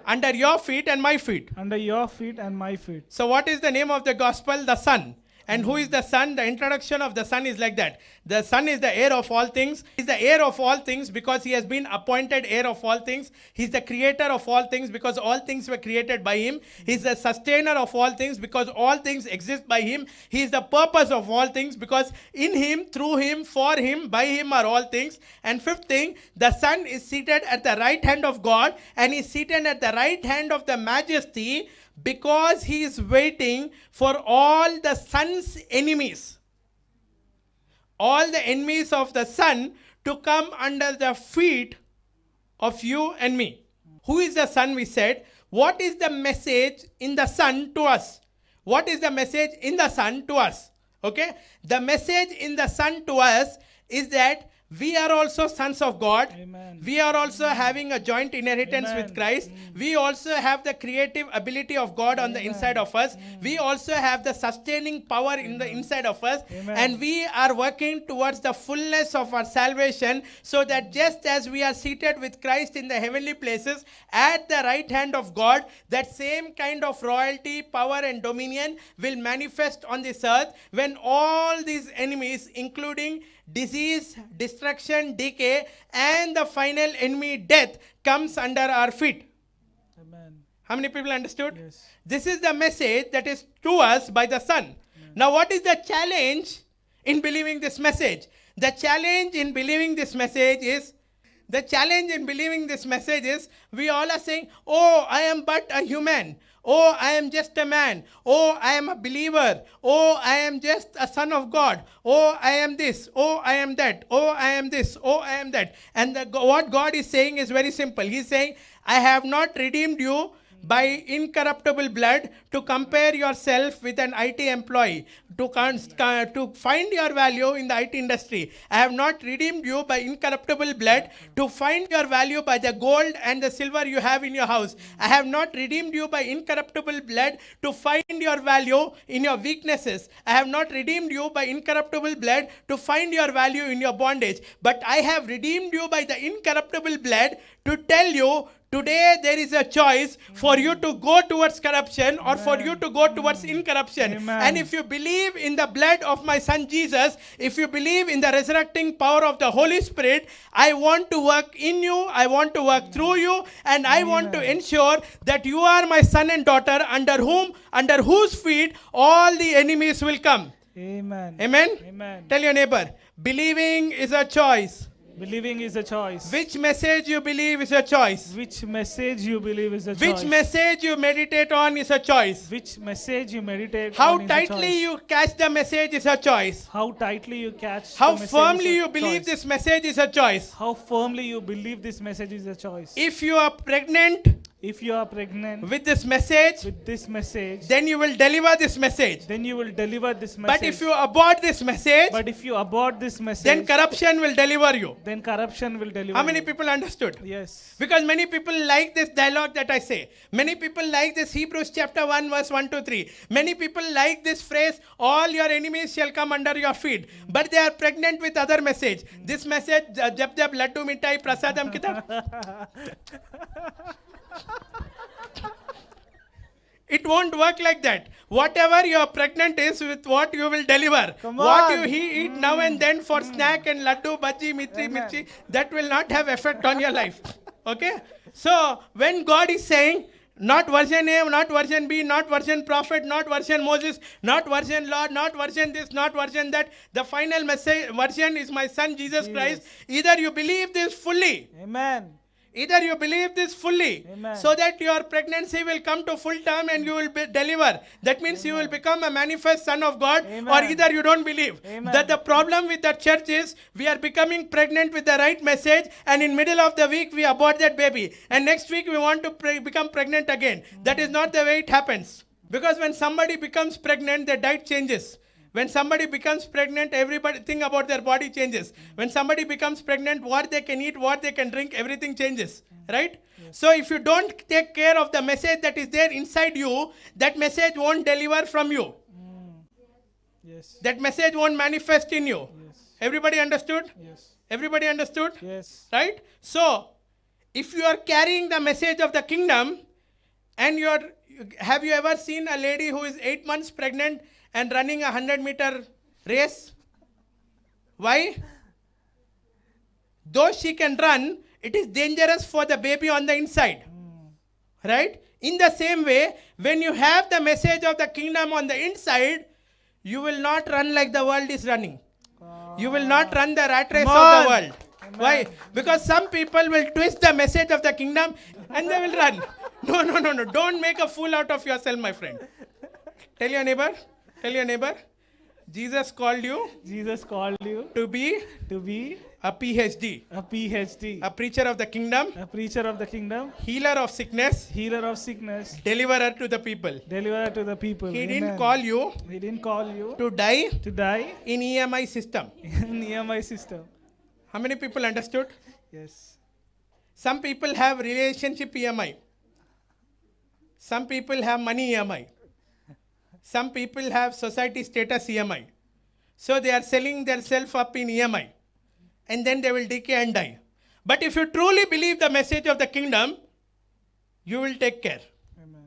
under your feet and my feet. under your feet and my feet. So, what is the name of the gospel? The Son. And who is the Son? The introduction of the Son is like that. The Son is the heir of all things. He is the heir of all things because he has been appointed heir of all things. He is the creator of all things because all things were created by him. He is the sustainer of all things because all things exist by him. He is the purpose of all things because in him, through him, for him, by him are all things. And fifth thing, the Son is seated at the right hand of God and is seated at the right hand of the Majesty, because he is waiting for all the Son's enemies, all the enemies of the Son, to come under the feet of you and me. Who is the Son, we said? What is the message in the Son to us? What is the message in the Son to us? Okay? The message in the Son to us is that we are also sons of God. Amen. We are also having a joint inheritance Amen. with Christ. We also have the creative ability of God on the inside of us. We also have the sustaining power in the inside of us. Amen. And we are working towards the fullness of our salvation, so that just as we are seated with Christ in the heavenly places at the right hand of God, that same kind of royalty, power and dominion will manifest on this earth when all these enemies, including disease, destruction, decay, and the final enemy, death, comes under our feet. Amen. How many people understood? Yes. This is the message that is to us by the Son. Now, what is the challenge in believing this message? The challenge in believing this message is, we all are saying, oh, I am but a human. Oh, I am just a man. Oh, I am a believer. Oh, I am just a son of God. Oh, I am this. Oh, I am that. Oh, I am this. Oh, I am that. And what God is saying is very simple. He's saying, I have not redeemed you by incorruptible blood to compare yourself with an IT employee, to find your value in the IT industry. I have not redeemed you by incorruptible blood to find your value by the gold and the silver you have in your house. I have not redeemed you by incorruptible blood to find your value in your weaknesses. I have not redeemed you by incorruptible blood to find your value in your bondage. But I have redeemed you by the incorruptible blood to tell you, today there is a choice for you to go towards corruption or for you to go towards incorruption. Amen. And if you believe in the blood of my son Jesus, if you believe in the resurrecting power of the Holy Spirit, I want to work in you, I want to work through you, and I want to ensure that you are my son and daughter under whose feet all the enemies will come. Amen. Amen? Amen. Tell your neighbor, believing is a choice. Believing is a choice. Which message you believe is a choice. Which message you believe is a choice. Which message you meditate on is a choice. Which message you meditate How on is a choice. tightly you catch the message is a choice. How tightly you catch How the message firmly is a you believe choice. this message is a choice. How firmly you believe this message is a choice. If you are pregnant If you are pregnant with this message, with this message, then you will deliver this message. then you will deliver this message. But if you abort this message, But if you abort this message, then corruption will deliver you. then corruption will deliver How many you. people understood? Yes. Because many people like this dialogue that I say. Many people like this Hebrews chapter 1 verse 1 to 3. Many people like this phrase, all your enemies shall come under your feet. But they are pregnant with other message. This message, jab jab laddu mitai prasadam kitab. It won't work like that. Whatever you are pregnant is with what you will deliver. Come What on. you eat now and then for snack and laddu, bhaji, mirchi, that will not have effect on your life. Okay? So, when God is saying, not version A, not version B, not version prophet, not version Moses, not version Lord, not version this, not version that, the final message version is my son Jesus Christ. Either you believe this fully, Amen. either you believe this fully, Amen. so that your pregnancy will come to full term and you will deliver. That means you will become a manifest son of God, or Amen. either you don't believe. Amen. That the problem with the church is we are becoming pregnant with the right message, and in middle of the week we abort that baby, and next week we want to become pregnant again. That is not the way it happens. Because when somebody becomes pregnant, their diet changes. When somebody becomes pregnant, everything about their body changes. When somebody becomes pregnant, what they can eat, what they can drink, everything changes. Right? So if you don't take care of the message that is there inside you, that message won't deliver from you. Yes. That message won't manifest in you. Yes. Everybody understood? Yes. Everybody understood? Yes. Right? So, if you are carrying the message of the kingdom, and have you ever seen a lady who is 8 months pregnant and running a 100-meter race? Why? Though she can run, it is dangerous for the baby on the inside. Right? In the same way, when you have the message of the kingdom on the inside, you will not run like the world is running. You will not run the rat race of the world. Why? Because some people will twist the message of the kingdom and they will run. No. Don't make a fool out of yourself, my friend. Tell your neighbor, Jesus called you Jesus called you to be to be a PhD, a PhD, a preacher of the kingdom, a preacher of the kingdom, healer of sickness, healer of sickness, deliverer to the people. deliverer to the people. He Amen. didn't call you He didn't call you to die to die in EMI system. in EMI system. How many people understood? Yes. Some people have relationship EMI. Some people have money EMI. Some people have society status EMI. So they are selling themselves up in EMI. And then they will decay and die. But if you truly believe the message of the kingdom, you will take care. Amen.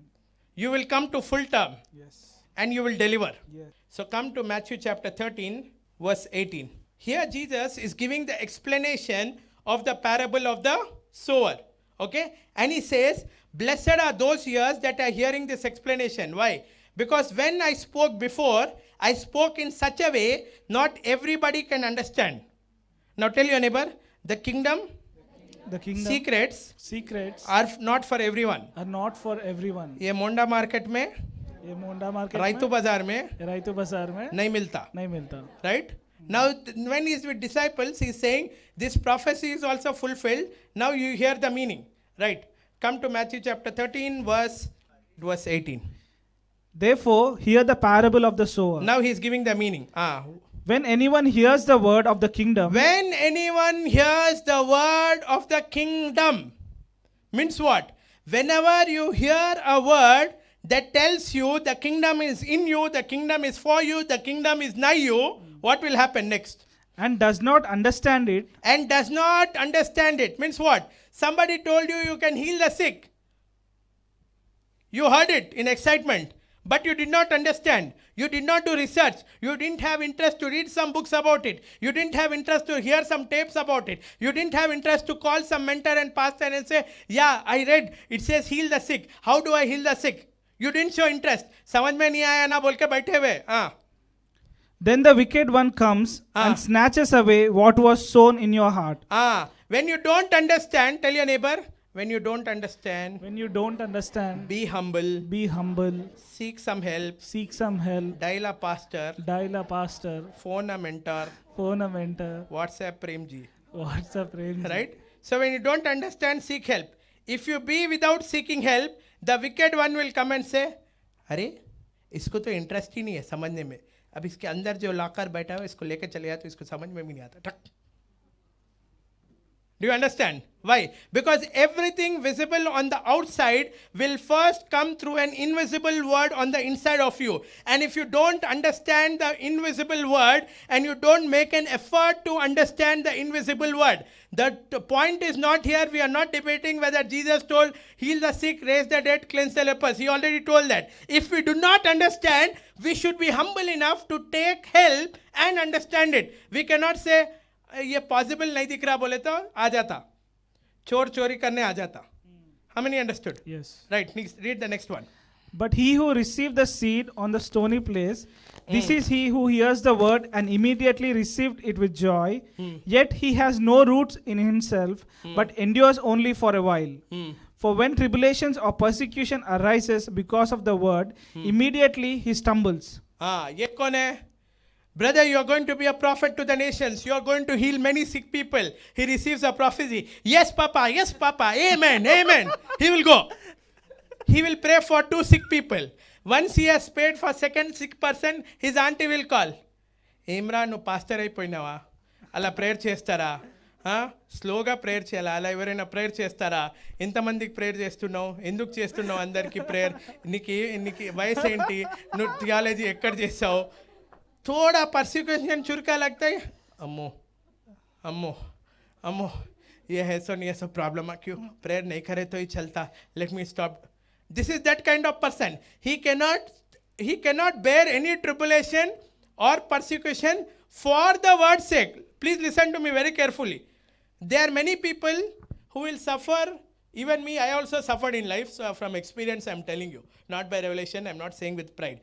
You will come to full term Yes. and you will deliver. Yes. So come to Matthew chapter 13, verse 18. Here Jesus is giving the explanation of the parable of the sower. Okay? And he says, blessed are those ears that are hearing this explanation. Why? Because when I spoke before, I spoke in such a way not everybody can understand. Now tell your neighbor, the kingdom secrets are not for everyone. are not for everyone. ये मोंडा market में, ये मोंडा market Rythu बाजार में रायतू बाजार में नहीं मिलता. नहीं मिलता. Right? Now, when he is with disciples, he is saying, this prophecy is also fulfilled. Now you hear the meaning. Right? Come to Matthew chapter 13, verse 18. Therefore, hear the parable of the sower. Now he is giving the meaning. When anyone hears the word of the kingdom, When anyone hears the word of the kingdom, means what? Whenever you hear a word that tells you the kingdom is in you, the kingdom is for you, the kingdom is nigh you, what will happen next? and does not understand it, And does not understand it. Means what? Somebody told you you can heal the sick. You heard it in excitement, but you did not understand. You did not do research. You didn't have interest to read some books about it. You didn't have interest to hear some tapes about it. You didn't have interest to call some mentor and pastor and say, yeah, I read. It says heal the sick. How do I heal the sick? You didn't show interest. समझ में नहीं आया ना बोल के बैठे हुए. then the wicked one comes and snatches away what was sown in your heart. When you don't understand, tell your neighbor, when you don't understand, When you don't understand, be humble, be humble, seek some help, seek some help, dial a pastor, dial a pastor, phone a mentor, phone a mentor, WhatsApp Premji. WhatsApp range. Right? So when you don't understand, seek help. If you be without seeking help, the wicked one will come and say, अरे इसको तो interest ही नहीं है समझने में. अब इसके अंदर जो लाकर बैठा है इसको लेके चले जाए तो इसको समझ में भी नहीं आता. ठक. Do you understand? Why? Because everything visible on the outside will first come through an invisible word on the inside of you. And if you don't understand the invisible word and you don't make an effort to understand the invisible word, the point is not here. We are not debating whether Jesus told, heal the sick, raise the dead, cleanse the lepers. He already told that. If we do not understand, we should be humble enough to take help and understand it. We cannot say, ये possible नहीं दिख रहा बोले तो आ जाता, चोर चोरी करने आ जाता. How many understood? Yes. Right. Read the next one. But he who received the seed on the stony place, this is he who hears the word and immediately received it with joy. Yet he has no roots in himself, but endures only for a while. For when tribulations or persecution arises because of the word, immediately he stumbles. ये कौन है? Brother, you are going to be a prophet to the nations. You are going to heal many sick people. He receives a prophecy. Yes, Papa. Yes, Papa. Amen. Amen. He will go. He will pray for 2 sick people. Once he has paid for second sick person, his auntie will call. ఏమ్రా నువ్వు pastor అయిపోయినావా, అలా prayer చేస్తారా, స్లోగా prayer చేయాలా, అలా ఎవరైనా prayer చేస్తారా, ఎంతమందికి ప్రేయర్ చేస్తున్నావు, ఎందుకు చేస్తున్నావు అందరికీ ప్రేయర్, నీకు వయసు ఏంటి, నువ్వు థియాలజీ ఎక్కడ చేసావు, थोड़ा परसिक्यूशन चुरका लगता है, अम्मो अम्मो अम्मो ये है सो नहीं है सो प्रॉब्लम है, क्यों प्रेयर नहीं करे तो ही चलता, let me stop. This is that kind of person. he cannot bear any tribulation or persecution for the word's sake. Please listen to me very carefully. There are many people who will suffer. Even me, I also suffered in life. So from experience I'm telling you, not by revelation. I'm not saying with pride.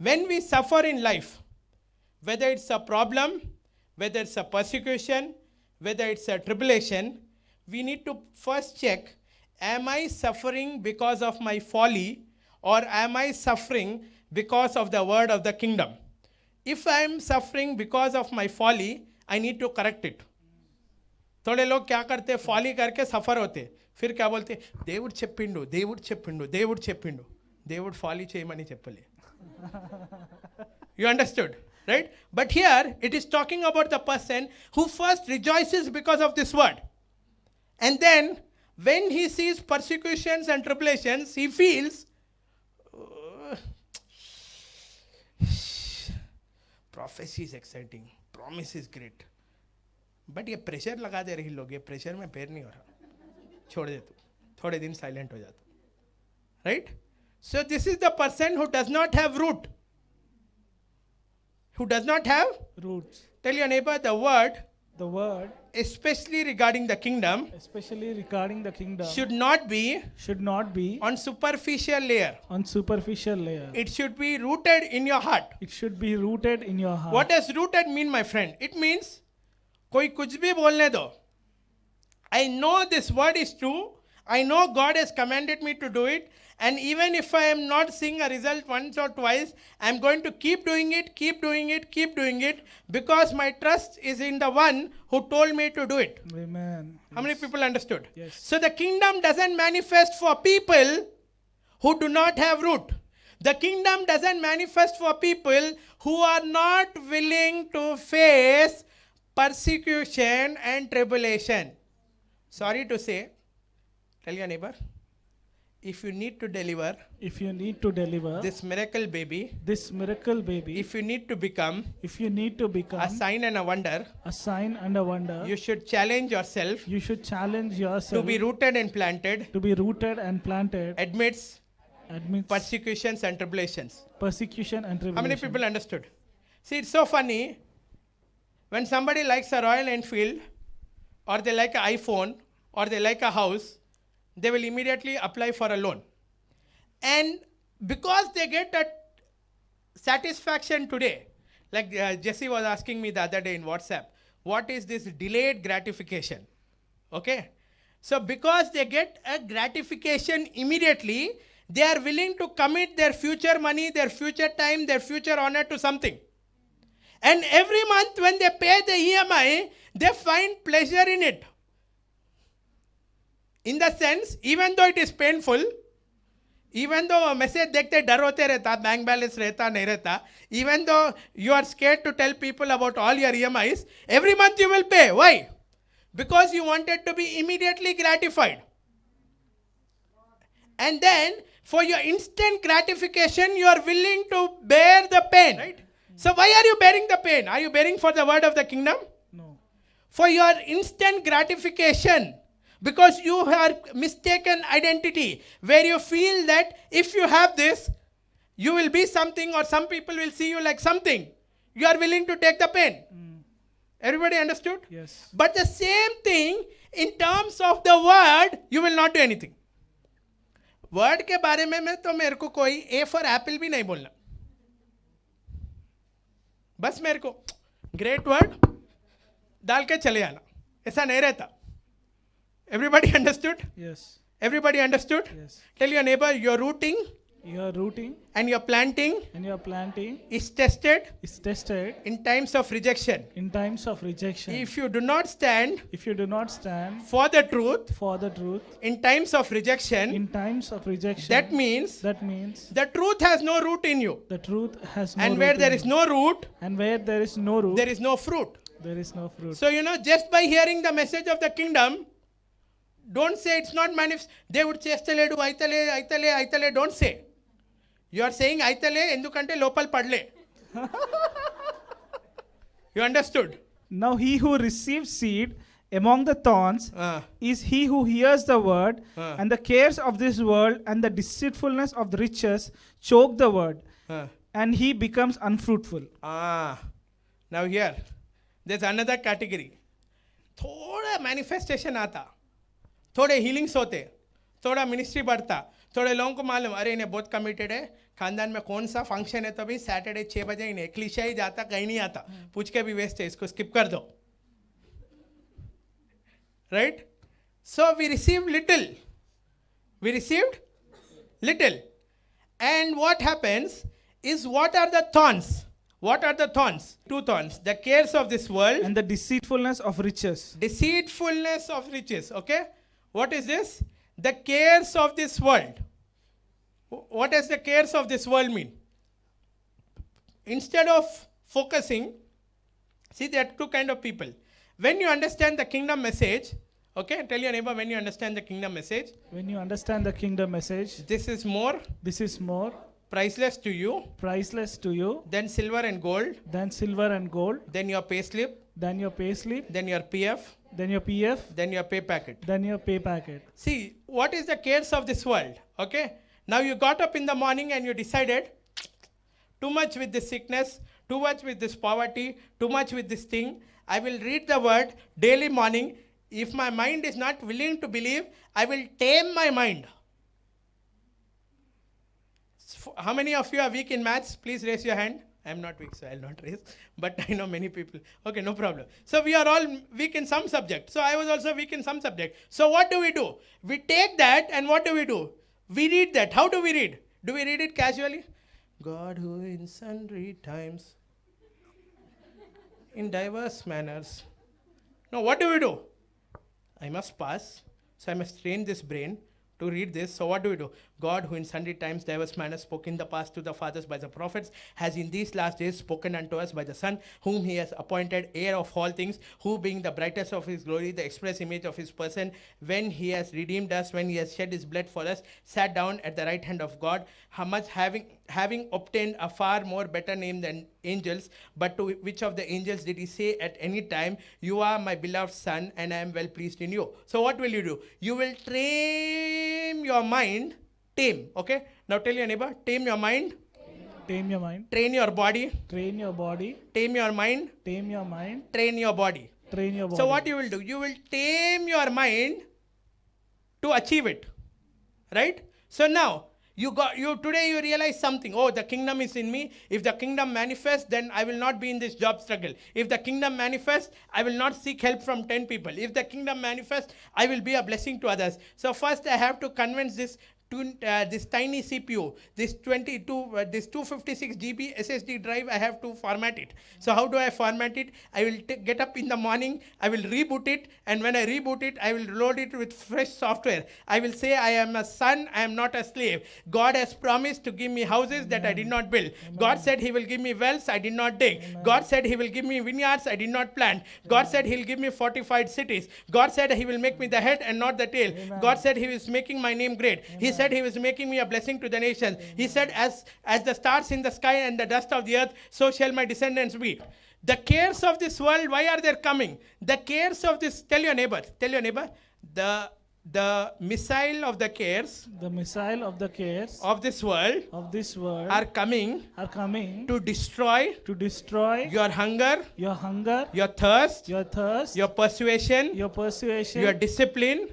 When we suffer in life, whether it's a problem, whether it's a persecution, whether it's a tribulation, we need to first check, am I suffering because of my folly, or am I suffering because of the word of the kingdom? If I am suffering because of my folly, I need to correct it. थोड़े लोग क्या करते, folly करके सफ़र होते, फिर क्या बोलते, దేవుడు చెప్పిండు దేవుడు చెప్పిండు దేవుడు చెప్పిండు, దేవుడు ఫాలీ చేయమని చెప్పలే. You understood, right? But here it is talking about the person who first rejoices because of this word, and then when he sees persecutions and tribulations, he feels prophecy is exciting, promise is great, but ये pressure लगा दे रही लोग, ये pressure में पैर नहीं हो रहा, छोड़ दे तू, थोड़े दिन साइलेंट हो जा तू, right? So this is the person who does not have root, who does not have Roots. Tell your neighbor, the word, Especially regarding the kingdom, should not be on superficial layer. It should be rooted in your heart. What does rooted mean, my friend? It means कोई कुछ भी बोलने दो, I know this word is true, I know God has commanded me to do it, and even if I am not seeing a result once or twice, I am going to keep doing it, because my trust is in the one who told me to do it. Amen. How many people understood? Yes. So the kingdom doesn't manifest for people who do not have root. The kingdom doesn't manifest for people who are not willing to face persecution and tribulation. Sorry to say, tell your neighbor, if you need to deliver this miracle baby, if you need to become a sign and a wonder, you should challenge yourself to be rooted and planted amidst persecutions and tribulations. How many people understood? See, it's so funny. When somebody likes a Royal Enfield, or they like an iPhone, or they like a house, they will immediately apply for a loan. And because they get a satisfaction today, like Jesse was asking me the other day in WhatsApp, what is this delayed gratification? Okay? So because they get a gratification immediately, they are willing to commit their future money, their future time, their future honor to something. And every month when they pay the EMI, they find pleasure in it. In the sense, even though it is painful, even though message dekhte dar hote rehta, bank balance rehta, nahi rehta, even though you are scared to tell people about all your EMIs, every month you will pay. Why? Because you wanted to be immediately gratified. And then, for your instant gratification, you are willing to bear the pain. Right? So why are you bearing the pain? Are you bearing for the word of the kingdom? No. For your instant gratification. Because you have mistaken identity, where you feel that if you have this, you will be something, or some people will see you like something. You are willing to take the pain. Everybody understood? Yes. But the same thing in terms of the word, you will not do anything. Word के बारे में मैं तो मेरे को कोई A for apple भी नहीं बोलना. बस मेरे को great word डाल के चले आना. ऐसा नहीं रहता. Everybody understood? Yes. Everybody understood? Yes. Tell your neighbor, your rooting Your rooting and your planting and your planting is tested is tested in times of rejection. in times of rejection. If you do not stand If you do not stand for the truth for the truth in times of rejection, in times of rejection, that means the truth has no root in you. truth has no And root where in there you. is no root, And where there is no root, there is no fruit. there is no fruit. So, just by hearing the message of the kingdom, don't say it's not manifest. They would say, "Aitale, aitale, aitale, aitale." Don't say. You are saying, "Aitale, endukante lopal padle." You understood? Now he who receives seed among the thorns is he who hears the word, and the cares of this world and the deceitfulness of the riches choke the word, and he becomes unfruitful. Now here, there's another category. थोड़ा manifestation आता, थोड़े healings होते, थोड़ा ministry बढ़ता, थोड़े लोगों को मालूम, अरे इन्हें बहुत कमिटेड है, खानदान में कौन सा फंक्शन है तो भी सैटरडे 6 बजे इन्हें क्लीशा ही जाता, कहीं नहीं आता, पूछ के भी वेस्ट है, इसको स्किप कर दो. Right? So we received little. And what happens is, what are the thorns? What are the thorns? 2 thorns. The cares of this world. And the deceitfulness of riches. Deceitfulness of riches. Okay? What is this? The cares of this world. What does the cares of this world mean? Instead of focusing, see, there are 2 kind of people. When you understand the kingdom message, okay, tell your neighbor, when you understand the kingdom message. When you understand the kingdom message, this is more priceless to you than silver and gold, than your pay slip, than your PF, than your pay packet. See, what is the cares of this world? Okay, now you got up in the morning and you decided, too much with this sickness, too much with this poverty, too much with this thing. I will read the word daily morning. If my mind is not willing to believe, I will tame my mind. How many of you are weak in maths? Please raise your hand. I am not weak, so I will not raise. But I know many people. Okay, no problem. So we are all weak in some subject. So I was also weak in some subject. So what do? We take that and what do? We read that. How do we read? Do we read it casually? God who in sundry times, in diverse manners. No, what do? I must pass. So I must train this brain to read this. So what do? God who in sundry times diverse manners spoke in the past to the fathers by the prophets, has in these last days spoken unto us by the Son, whom he has appointed heir of all things, who being the brightness of his glory, the express image of his person, when he has redeemed us, when he has shed his blood for us, sat down at the right hand of God, how much having obtained a far more better name than angels. But to which of the angels did he say at any time, you are my beloved Son, and I am well pleased in you? So what will you do? You will train your mind. Tame. Okay? Now tell your neighbor, tame your mind. Tame your mind. Train your body. Train your body. Tame your mind. Tame your mind. Train your body. Train your body. So what you will do? You will tame your mind to achieve it. Right? So now, today you realize something. Oh, the kingdom is in me. If the kingdom manifests, then I will not be in this job struggle. If the kingdom manifests, I will not seek help from 10 people. If the kingdom manifests, I will be a blessing to others. So first I have to convince this tiny CPU, this 256 GB SSD drive, I have to format it. So how do I format it? I will get up in the morning, I will reboot it, and when I reboot it, I will load it with fresh software. I will say, I am a son, I am not a slave. God has promised to give me houses that I did not build. God said he will give me wells, I did not dig. God said he will give me vineyards, I did not plant. God said he will give me fortified cities. God said he will make me the head and not the tail. God said he is making my name great. He said he was making me a blessing to the nations. He said, as the stars in the sky and the dust of the earth, so shall my descendants be. The cares of this world, why are they coming? The cares of this, tell your neighbor, the missile of the cares of this world are coming to destroy your hunger, your thirst, your persuasion, your discipline,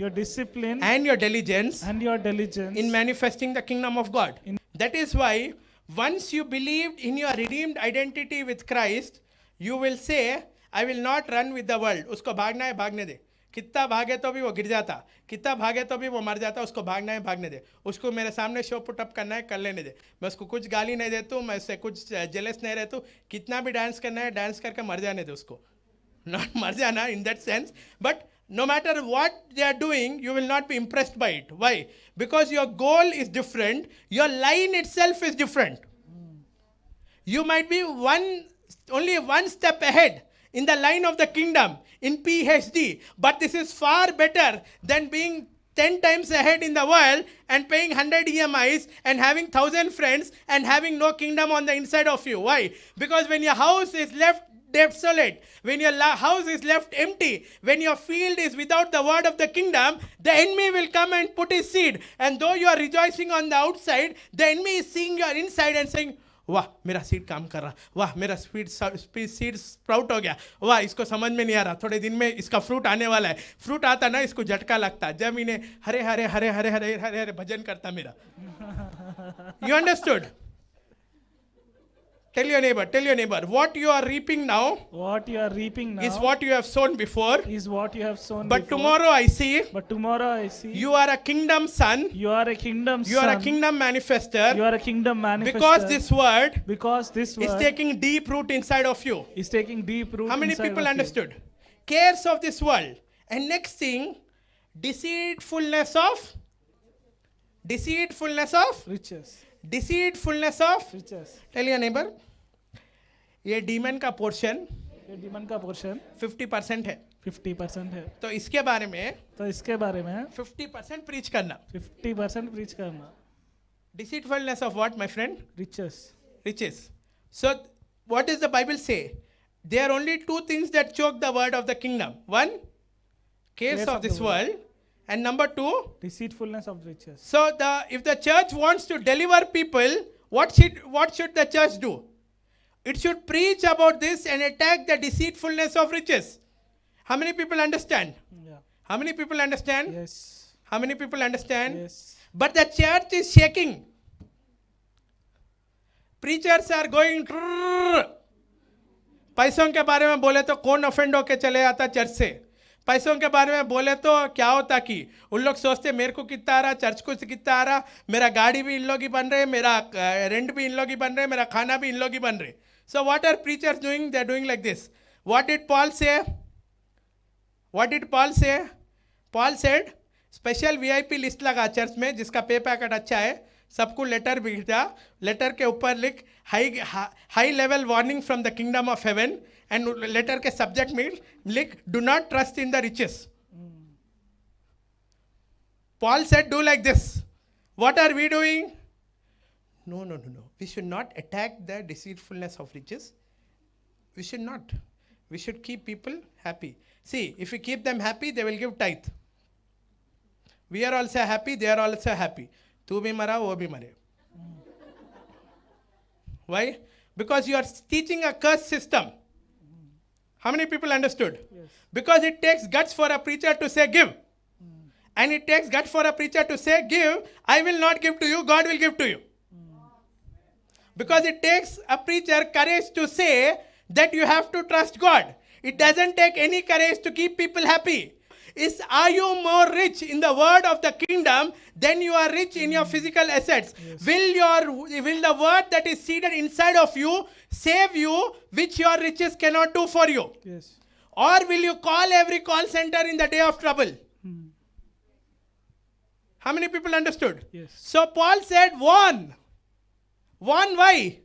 and your diligence in manifesting the kingdom of God. That is why once you believed in your redeemed identity with Christ, you will say, I will not run with the world. Usko bhagna hai, bhagne de. कितना भागे तो भी वो गिर जाता, कितना भागे तो भी वो मर जाता, उसको भागना है भागने दे, उसको मेरे सामने शो पुटअप करना है कर लेने दे, मैं उसको कुछ गाली नहीं देता हूँ, मैं उससे कुछ जेलस नहीं रहता हूँ, कितना भी डांस करना है डांस करके मर जाने दे उसको, नॉट मर जाना in that sense, but no matter what they are doing, you will not be impressed by it. Why? Because your goal is different, your line itself is different. You might be only one step ahead in the line of the kingdom in PhD, but this is far better than being 10 times ahead in the world and paying 100 EMIs and having 1,000 friends and having no kingdom on the inside of you. Why? Because when your house is left desolate, when your house is left empty, when your field is without the word of the kingdom, the enemy will come and put his seed. And though you are rejoicing on the outside, the enemy is seeing your inside and saying, वाह मेरा seed काम कर रहा, वाह मेरा seed sprout हो गया, वाह इसको समझ में नहीं आ रहा, थोड़े दिन में इसका फ्रूट आने वाला है, फ्रूट आता ना इसको झटका लगता, जब इन्हें हरे हरे हरे हरे हरे हरे हरे भजन करता मेरा. You understood? Tell your neighbor, what you are reaping now is what you have sown before. But tomorrow I see you are a kingdom son. You are a kingdom manifester. Because this word is taking deep root inside of you. How many people understood? Cares of this world. And next thing, deceitfulness of riches. Deceitfulness of riches. Tell your neighbor, ये demon का portion 50% है. 50% है. तो इसके बारे में 50% preach करना. Deceitfulness of what, my friend? Riches. So what does the Bible say? There are only two things that choke the word of the kingdom. One, cares of this world. And number two, deceitfulness of riches. So if the church wants to deliver people, what should the church do? It should preach about this and attack the deceitfulness of riches. How many people understand? Yeah. How many people understand? Yes. How many people understand? Yes. But the church is shaking. Preachers are going, पैसों के बारे में बोले तो कौन offend होके चले आता चर्च से, पैसों के बारे में बोले तो क्या होता कि उन लोग सोचते मेरे को कितना आ रहा, चर्च को कितना आ रहा, मेरा गाड़ी भी इन लोग ही बन रहे, मेरा रेंट भी इन लोग ही बन रहे, मेरा खाना भी इन लोग ही बन रहे. So what are preachers doing? They are doing like this. What did Paul say? Paul said special VIP list लगा चर्च में जिसका पे पैकेट अच्छा है, सबको लेटर भेजा, लेटर के ऊपर लिख high level warning from the kingdom of haven, and letter के subject में लिख do not trust in the riches. Paul said do like this. What are we doing? No. We should not attack the deceitfulness of riches. We should not. We should keep people happy. See, if we keep them happy, they will give tithe. We are also happy, they are also happy. तू भी मरा, वो भी मरे. Why? Because you are teaching a curse system. How many people understood? Yes. Because it takes guts for a preacher to say give. And it takes guts for a preacher to say give, I will not give to you, God will give to you. Because it takes a preacher courage to say that you have to trust God. It doesn't take any courage to keep people happy. Are you more rich in the word of the kingdom than you are rich in your physical assets? Yes. Will the word that is seated inside of you save you, which your riches cannot do for you? Yes. Or will you call every call center in the day of trouble? How many people understood? Yes. So Paul said, warn. Warn why?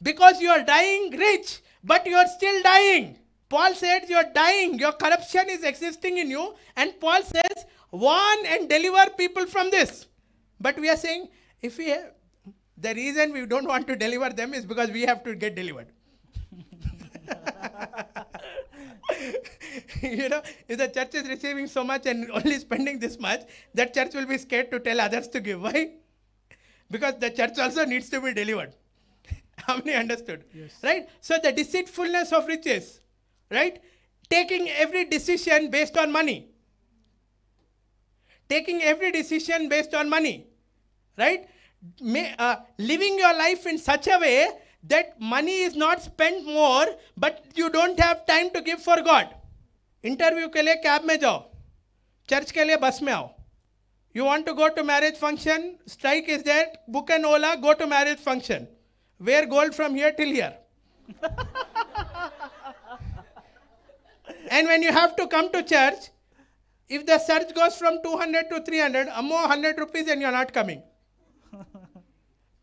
Because you are dying rich, but you are still dying. Paul said you are dying, your corruption is existing in you, and Paul says warn and deliver people from this. But we are saying the reason we don't want to deliver them is because we have to get delivered. If the church is receiving so much and only spending this much, that church will be scared to tell others to give. Why? Because the church also needs to be delivered. How many understood? Yes. Right? So the deceitfulness of riches, right? Taking every decision based on money. Taking every decision based on money. Right? Living your life in such a way that money is not spent more, but you don't have time to give for God. Interview के लिए cab में जाओ, church के लिए बस में आओ. You want to go to marriage function? Strike is there. Book an Ola. Go to marriage function. Wear gold from here till here. And when you have to come to church, if the surge goes from 200 to 300, more 100 rupees and you're not coming.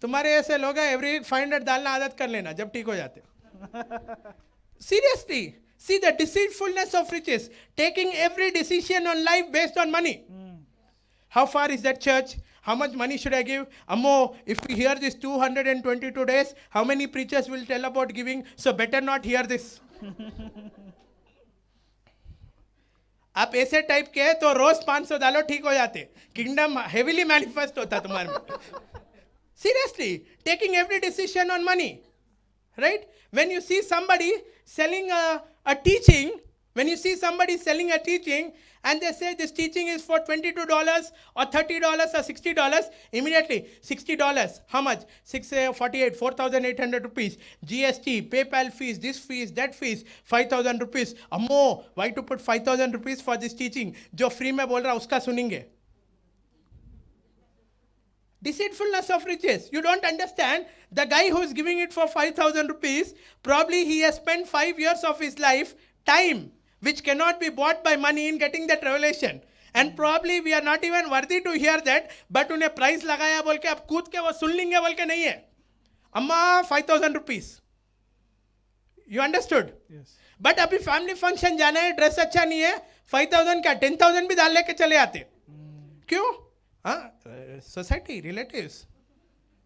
तुम्हारे ऐसे लोग हैं every 500 डालना आदत कर लेना जब ठीक हो जाते. Seriously, see the deceitfulness of riches, taking every decision on life based on money. How far is that church? How much money should I give? Ammo, if we hear this 222 days, how many preachers will tell about giving? So better not hear this. आप ऐसे type के तो रोज 500 डालो ठीक हो जाते. Kingdom heavily manifest होता तुम्हारे में. Seriously, taking every decision on money. Right? When you see somebody selling a teaching, when you see somebody selling a teaching and they say this teaching is for $22 or $30 or $60, immediately $60. How much? 648, 4,800 rupees. GST, PayPal fees, this fees, that fees, 5,000 rupees. Ammo, why to put 5,000 rupees for this teaching? जो free में बोल रहा उसका सुनेंगे. Deceitfulness of riches. You don't understand. The guy who is giving it for 5,000 rupees, probably he has spent 5 years of his life, time, which cannot be bought by money in getting that revelation. And probably we are not even worthy to hear that, but उन्हें price लगाया बोल के आप कूद के वो सुन लेंगे बोल के नहीं है. अम्मा 5,000 rupees. You understood? Yes. But अभी family function जाना है, ड्रेस अच्छा नहीं है, 5,000 का 10,000 भी डाल लेके चले आते. क्यों? Society, relatives.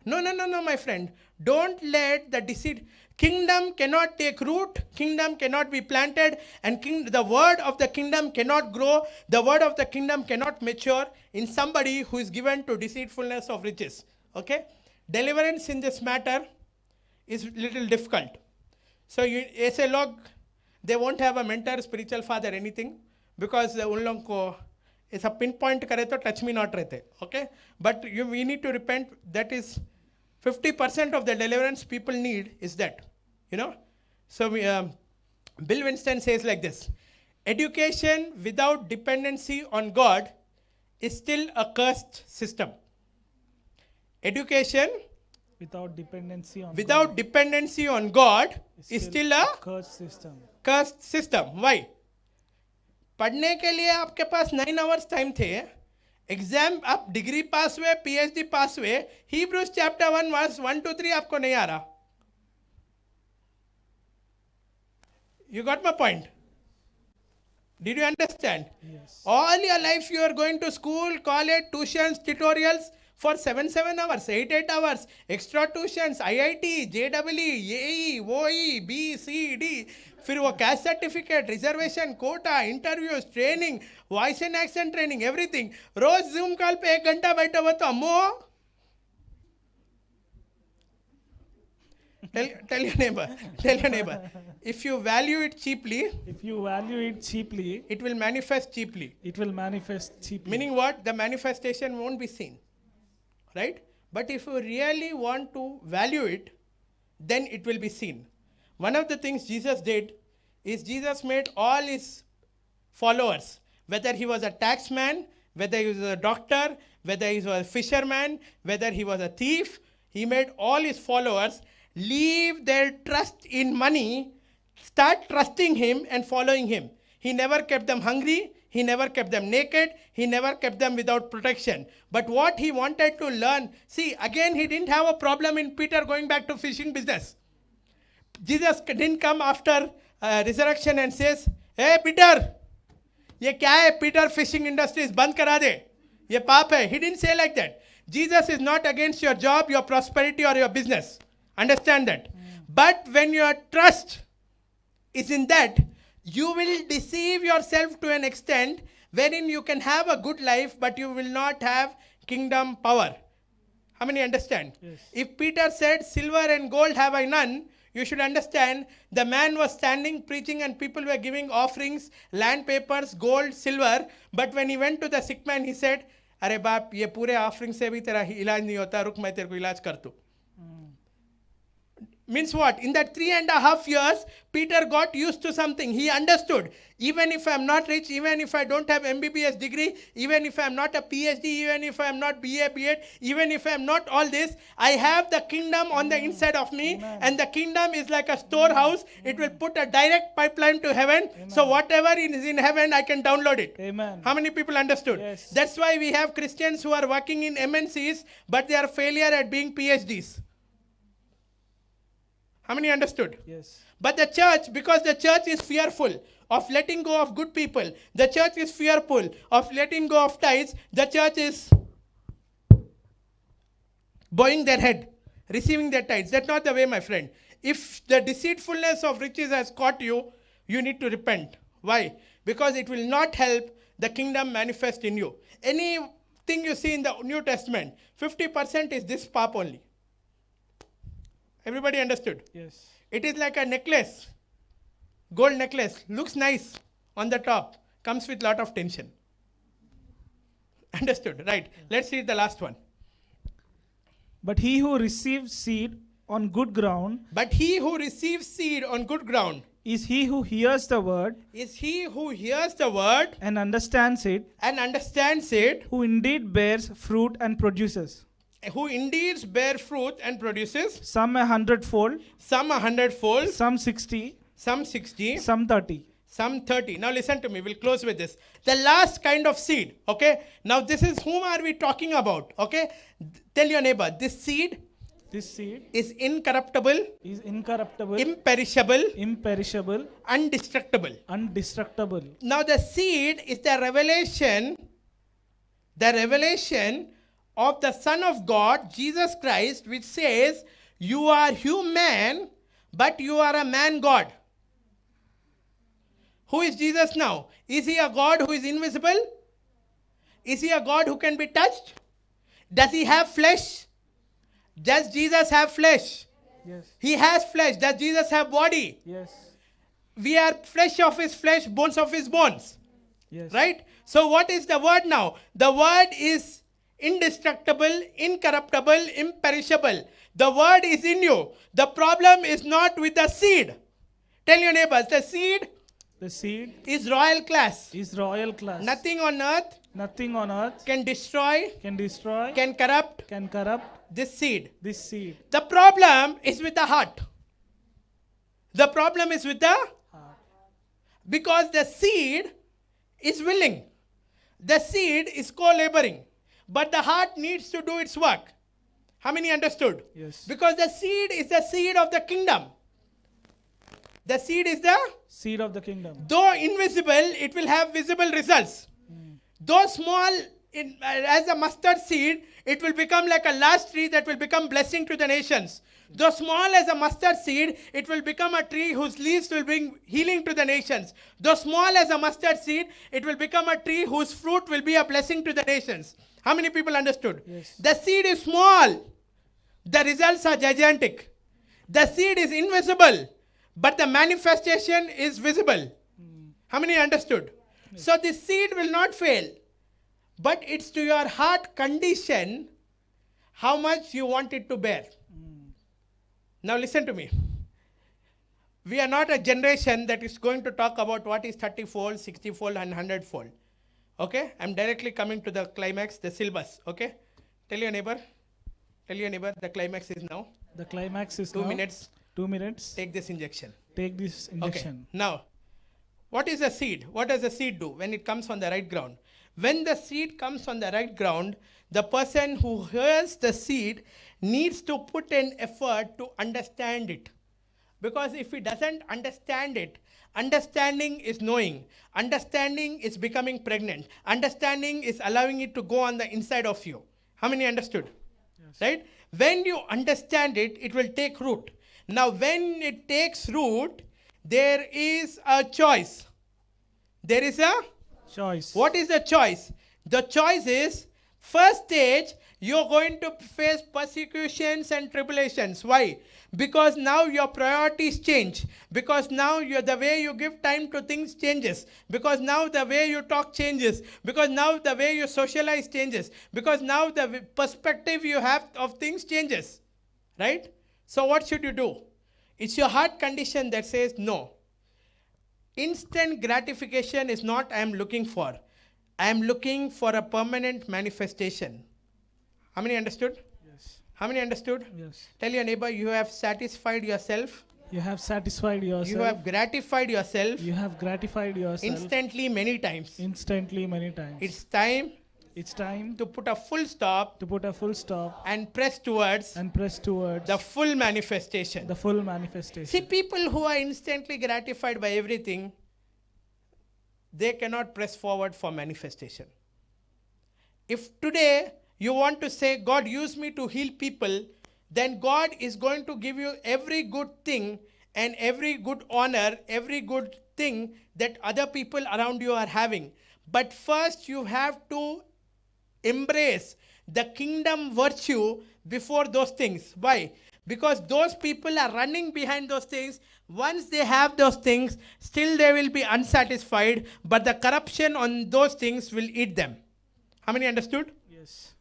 No, my friend. Don't let the deceit. Kingdom cannot take root. Kingdom cannot be planted. And the word of the kingdom cannot grow. The word of the kingdom cannot mature in somebody who is given to deceitfulness of riches. Okay? Deliverance in this matter is little difficult. So, ऐसे लोग, they won't have a mentor, spiritual father, anything. Because उन लोगों को ऐसा pin point करे तो touch me not रहते. Okay, but we need to repent. That is 50% of the deliverance people need is that, you know. So Bill Winston says like this: education without dependency on God is still a cursed system. Education without dependency on God is still a cursed system. Why? पढ़ने के लिए आपके पास 9 hours time थे. Exam आप degree पास हुए, PhD पास हुए, Hebrews chapter 1 verse 1 to 3 आपको नहीं आ रहा. You got my point? Did you understand? Yes. All your life you are going to school, college, tuitions, tutorials for 7 hours, 8 hours, extra tuitions, IIT, JEE, AE, OE, B, C, D. फिर वो caste certificate, reservation, quota, interviews, training, voice and accent training, everything. रोज Zoom call पे 1 घंटा बैठा हुआ तो अम्मो. Tell your neighbor, if you value it cheaply, it will manifest cheaply. Meaning what? The manifestation won't be seen, right? But if you really want to value it, then it will be seen. One of the things Jesus did is Jesus made all his followers, whether he was a taxman, whether he was a doctor, whether he was a fisherman, whether he was a thief, he made all his followers leave their trust in money, start trusting him and following him. He never kept them hungry. He never kept them naked. He never kept them without protection. But what he wanted to learn, see, again, he didn't have a problem in Peter going back to fishing business. Jesus didn't come after resurrection and says, hey, Peter, ये क्या है? Peter, fishing industries बंद करा दे, ये पाप है. He didn't say like that. Jesus is not against your job, your prosperity or your business. Understand that. But when your trust is in that, you will deceive yourself to an extent wherein you can have a good life, but you will not have kingdom power. How many understand? Yes. If Peter said, silver and gold have I none, you should understand the man was standing preaching and people were giving offerings, land papers, gold, silver. But when he went to the sick man, he said, अरे बाप, ये पूरे offering से भी तेरा इलाज नहीं होता, रुक मैं तेरे को इलाज कर दूं. Means what? In that 3.5 years, Peter got used to something. He understood. Even if I'm not rich, even if I don't have MBBS degree, even if I'm not a PhD, even if I'm not BA, B.Ed, even if I'm not all this, I have the kingdom on the inside of me. Amen. And the kingdom is like a storehouse. It will put a direct pipeline to heaven. So whatever is in heaven, I can download it. Amen. How many people understood? Yes. That's why we have Christians who are working in MNCs, but they are failure at being PhDs. How many understood? Yes. But the church, because the church is fearful of letting go of good people, the church is fearful of letting go of tithes, the church is bowing their head, receiving their tithes. That's not the way, my friend. If the deceitfulness of riches has caught you, you need to repent. Why? Because it will not help the kingdom manifest in you. Anything you see in the New Testament, 50% is this pap only. Everybody understood? Yes. It is like a necklace, gold necklace, looks nice on the top, comes with lot of tension. Understood? Right. Let's read the last one. But he who receives seed on good ground But he who receives seed on good ground is he who hears the word is he who hears the word and understands it, and understands it, who indeed bears fruit and produces, who indeed bear fruit and produces, some 100-fold, some 100-fold, some 60, some 60, some 30. some 30. Now listen to me, we'll close with this. The last kind of seed, okay? Now this is whom are we talking about, okay? Tell your neighbor, this seed This seed is incorruptible, is incorruptible, imperishable, imperishable, indestructible. indestructible. Now the seed is the revelation of the Son of God, Jesus Christ, which says, you are human, but you are a man God. Who is Jesus now? Is he a God who is invisible? Is he a God who can be touched? Does he have flesh? Does Jesus have flesh? Yes. He has flesh. Does Jesus have body? Yes. We are flesh of his flesh, bones of his bones. Yes. Right? So what is the word now? The word is indestructible, incorruptible, imperishable. The word is in you. The problem is not with the seed. Tell your neighbors, the seed The seed is royal class. is royal class. Nothing on earth Nothing on earth can destroy, can destroy, can corrupt can corrupt this seed. this seed. The problem is with the heart. The problem is with the because the seed is willing. The seed is co-laboring. But the heart needs to do its work. How many understood? Yes. Because the seed is the seed of the kingdom. The seed is the, Seed of the kingdom. though invisible, it will have visible results. Though small, as a mustard seed, it will become like a large tree that will become blessing to the nations. Though small as a mustard seed, it will become a tree whose leaves will bring healing to the nations. Though small as a mustard seed, it will become a tree whose fruit will be a blessing to the nations. How many people understood? Yes. The seed is small. The results are gigantic. The seed is invisible, but the manifestation is visible. How many understood? So this seed will not fail. But it's to your heart condition how much you want it to bear. Now listen to me. We are not a generation that is going to talk about what is 30-fold, 60-fold and 100-fold. Okay? I'm directly coming to the climax, the syllabus. Okay? Tell your neighbor, the climax is now. The climax is 2 now. minutes. 2 minutes. Take this injection. Take this injection. Okay. Now, what is a seed? What does a seed do when it comes on the right ground? When the seed comes on the right ground, the person who hears the seed needs to put in effort to understand it. Because if he doesn't understand it, understanding is knowing. Understanding is becoming pregnant. Understanding is allowing it to go on the inside of you. How many understood? Yes. Right? When you understand it, it will take root. Now, when it takes root, there is a choice. There is a Choice. What is the choice? The choice is, first stage, you're going to face persecutions and tribulations. Why? Because now your priorities change. Because now the way you give time to things changes. Because now the way you talk changes. Because now the way you socialize changes. Because now the perspective you have of things changes. Right? So what should you do? It's your heart condition that says no. Instant gratification is not I am looking for. I am looking for a permanent manifestation. How many understood? Yes. How many understood? Yes. Tell your neighbor, you have satisfied yourself. You have satisfied yourself. You have gratified yourself You have gratified yourself instantly many times. instantly many times. It's time It's time to put a full stop to put a full stop and press towards and press towards the full manifestation. the full manifestation. See, people who are instantly gratified by everything, they cannot press forward for manifestation. If today you want to say, God, use me to heal people, then God is going to give you every good thing and every good honor, every good thing that other people around you are having. But first you have to embrace the kingdom virtue before those things. Why? Because those people are running behind those things. Once they have those things, still they will be unsatisfied, but the corruption on those things will eat them. How many understood? Yes.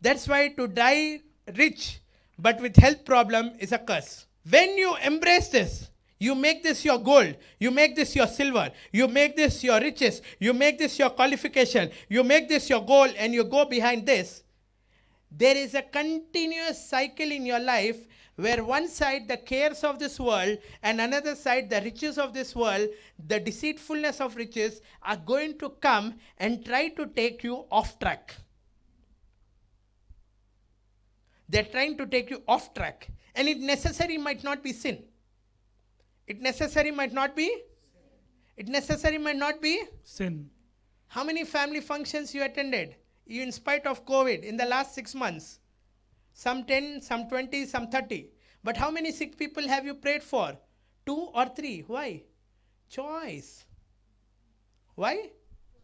That's why to die rich but with health problem is a curse. When you embrace this, you make this your gold, you make this your silver, you make this your riches, you make this your qualification, you make this your goal, and you go behind this, there is a continuous cycle in your life where one side the cares of this world and another side the riches of this world, the deceitfulness of riches are going to come and try to take you off track. They're trying to take you off track. And it necessarily might not be sin. It necessarily might not be. It necessarily might not be. Sin. How many family functions you attended, you in spite of COVID, in the last 6 months? Some 10, some 20, some 30. But how many sick people have you prayed for? 2 or 3. Why? Choice. Why?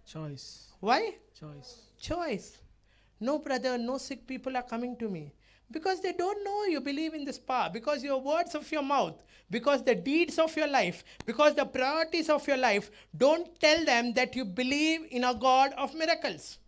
Choice. Why? Choice. Choice. No, brother, no sick people are coming to me. Because they don't know you believe in this power. Because your words of your mouth, because the deeds of your life, because the priorities of your life don't tell them that you believe in a God of miracles.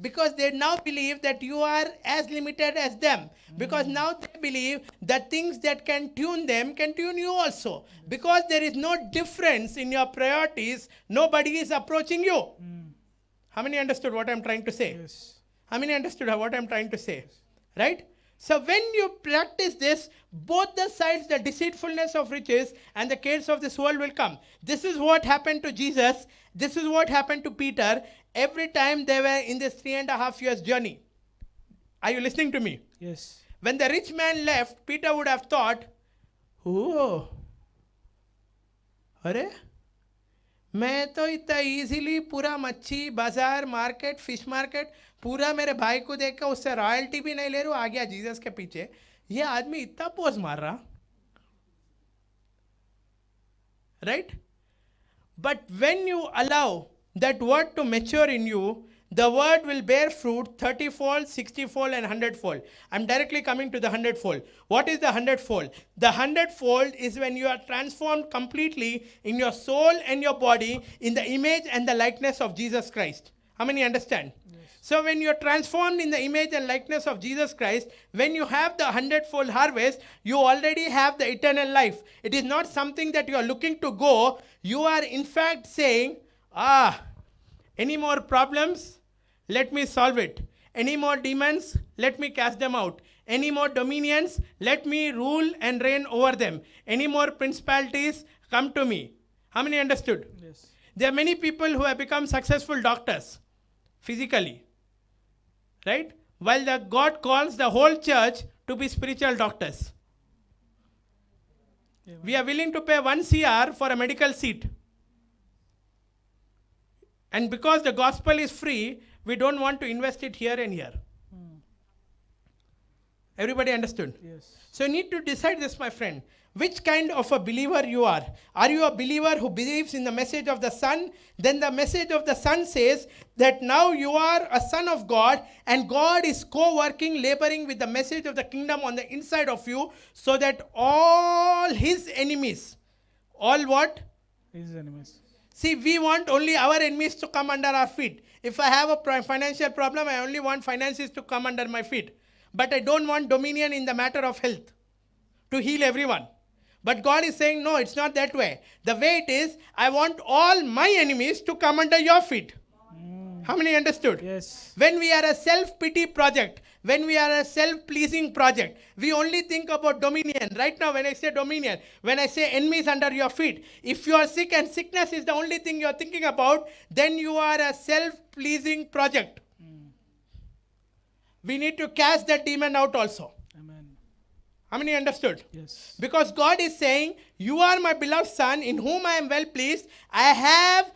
Because they now believe that you are as limited as them. Because now they believe that things that can tune them can tune you also. Because there is no difference in your priorities, nobody is approaching you. How many understood what I'm trying to say? Yes. How many understood what I'm trying to say? Right? So when you practice this, both the sides, the deceitfulness of riches and the cares of this world will come. This is what happened to Jesus. This is what happened to Peter every time they were in this 3.5 years journey. Are you listening to me? Yes. When the rich man left, Peter would have thought, oh, अरे मैं तो इतना easily पूरा मच्छी बाजार market fish market पूरा मेरे भाई को देख कर उससे रॉयल्टी भी नहीं ले रहा हूँ, आ गया जीसस के पीछे. ये आदमी इतना पोज मार रहा, right? But when you allow that word to mature in you, the word will bear fruit 30-fold, 60-fold, and 100-fold. I'm directly coming to the 100-fold. What is the 100-fold? The 100-fold is when you are transformed completely in your soul and your body in the image and the likeness of Jesus Christ. How many understand? Yes. So when you are transformed in the image and likeness of Jesus Christ, when you have the 100-fold harvest, you already have the eternal life. It is not something that you are looking to go. You are in fact saying, any more problems? Let me solve it. Any more demons? Let me cast them out. Any more dominions? Let me rule and reign over them. Any more principalities? Come to me. How many understood? Yes. There are many people who have become successful doctors physically, right? While the God calls the whole church to be spiritual doctors. Amen. We are willing to pay 1 CR for a medical seat. And because the gospel is free, we don't want to invest it here and here. Everybody understood? Yes. So you need to decide this, my friend. Which kind of a believer you are? Are you a believer who believes in the message of the Son? Then the message of the Son says that now you are a son of God and God is co-working, laboring with the message of the kingdom on the inside of you so that all his enemies, all what? His enemies. See, we want only our enemies to come under our feet. If I have a financial problem, I only want finances to come under my feet. But I don't want dominion in the matter of health. to heal everyone. But God is saying, no, it's not that way. The way it is, I want all my enemies to come under your feet. How many understood? Yes. When we are a self-pity project, when we are a self-pleasing project, we only think about dominion. Right now, when I say dominion, when I say enemies under your feet, if you are sick and sickness is the only thing you are thinking about, then you are a self-pleasing project. We need to cast that demon out also. Amen. How many understood? Yes. Because God is saying, you are my beloved son in whom I am well pleased. I have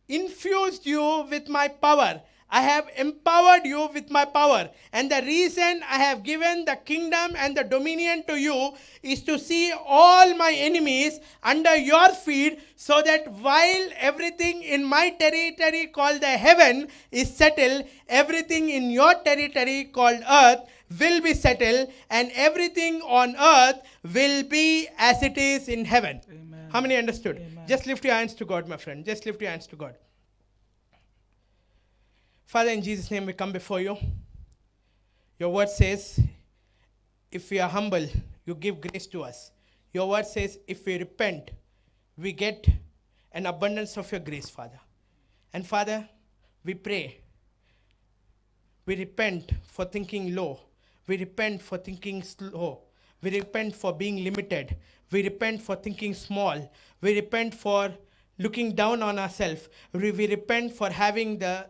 infused you with my power. I have empowered you with my power. And the reason I have given the kingdom and the dominion to you is to see all my enemies under your feet, so that while everything in my territory called the heaven is settled, everything in your territory called earth will be settled, and everything on earth will be as it is in heaven. Amen. How many understood? Amen. Just lift your hands to God, my friend. Just lift your hands to God. Father, in Jesus' name we come before you. Your word says, if we are humble, you give grace to us. Your word says, if we repent, we get an abundance of your grace, Father. And Father, we pray. We repent for thinking low. We repent for thinking slow. We repent for being limited. We repent for thinking small. We repent for looking down on ourselves. We repent for having the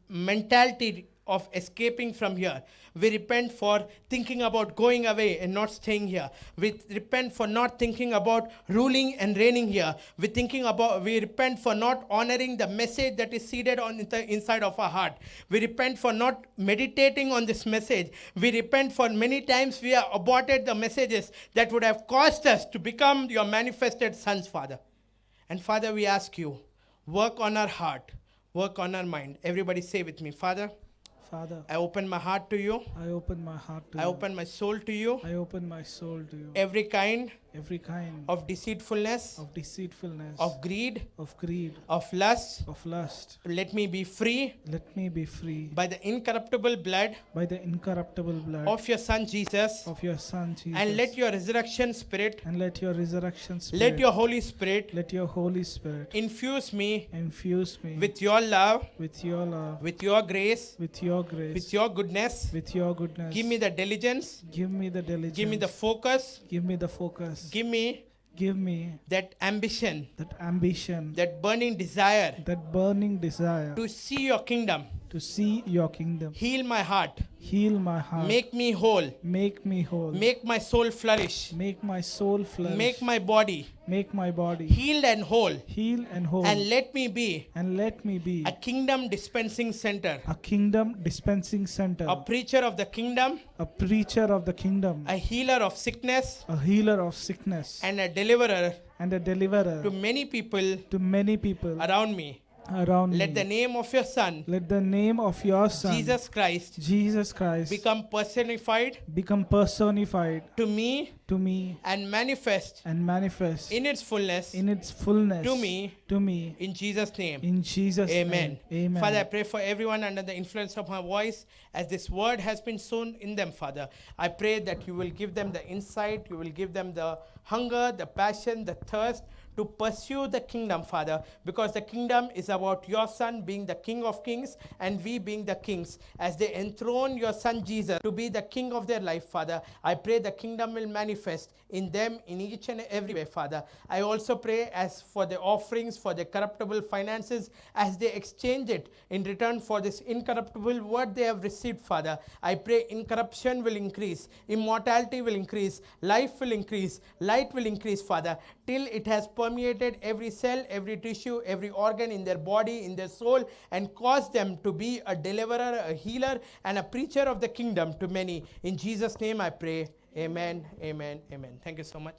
mentality of escaping from here. We repent for thinking about going away and not staying here. We repent for not thinking about ruling and reigning here. We repent for not honoring the message that is seated on the inside of our heart. We repent for not meditating on this message. We repent for many times we have aborted the messages that would have caused us to become your manifested sons, Father. And Father, we ask you, work on our heart, work on our mind. Everybody say with me, Father, Father, I open my heart to you. I open my heart to I you. open my soul to you. I open my soul to you. Every kind Every kind of deceitfulness, of deceitfulness, of greed, of greed, of lust, of lust, let me be free let me be free by the incorruptible blood by the incorruptible blood of your Son Jesus. of your Son Jesus. And let your resurrection spirit, and let your resurrection spirit, let your Holy Spirit let your Holy Spirit infuse me infuse me with your love, with your love, with your grace, with your grace, with your goodness. with your goodness. Give me the diligence, Give me the diligence. give me the focus, Give me the focus. give me Give me that ambition, that ambition, that burning desire that burning desire to see your kingdom. to see your kingdom. Heal my heart, Heal my heart. make me whole, Make me whole. make my soul flourish, Make my soul flourish. make my body Make my body healed and whole, heal and whole. and let me be And let me be a kingdom dispensing center, a kingdom dispensing center, a preacher of the kingdom, a preacher of the kingdom, a healer of sickness, a healer of sickness, and a deliverer and a deliverer to many people to many people around me. around Let me. the name of your Son, Let the name of your Son, Jesus Christ, Jesus Christ, become personified become personified to me to me and manifest and manifest in its fullness in its fullness to me, in Jesus' name. in Jesus' Amen. name. Amen. Father, I pray for everyone under the influence of my voice as this word has been sown in them, Father. I pray that you will give them the insight, you will give them the hunger, the passion, the thirst to pursue the kingdom, Father, because the kingdom is about your Son being the King of Kings and we being the kings. As they enthrone your Son Jesus to be the King of their life, Father, I pray the kingdom will manifest in them in each and every way, Father. I also pray as for the offerings, for the corruptible finances, as they exchange it in return for this incorruptible word they have received, Father. I pray incorruption will increase, immortality will increase, life will increase, light will increase, Father, till it has permeated every cell, every tissue, every organ in their body, in their soul, and cause them to be a deliverer, a healer, and a preacher of the kingdom to many. In Jesus' name I pray. Amen, amen, amen. Thank you so much.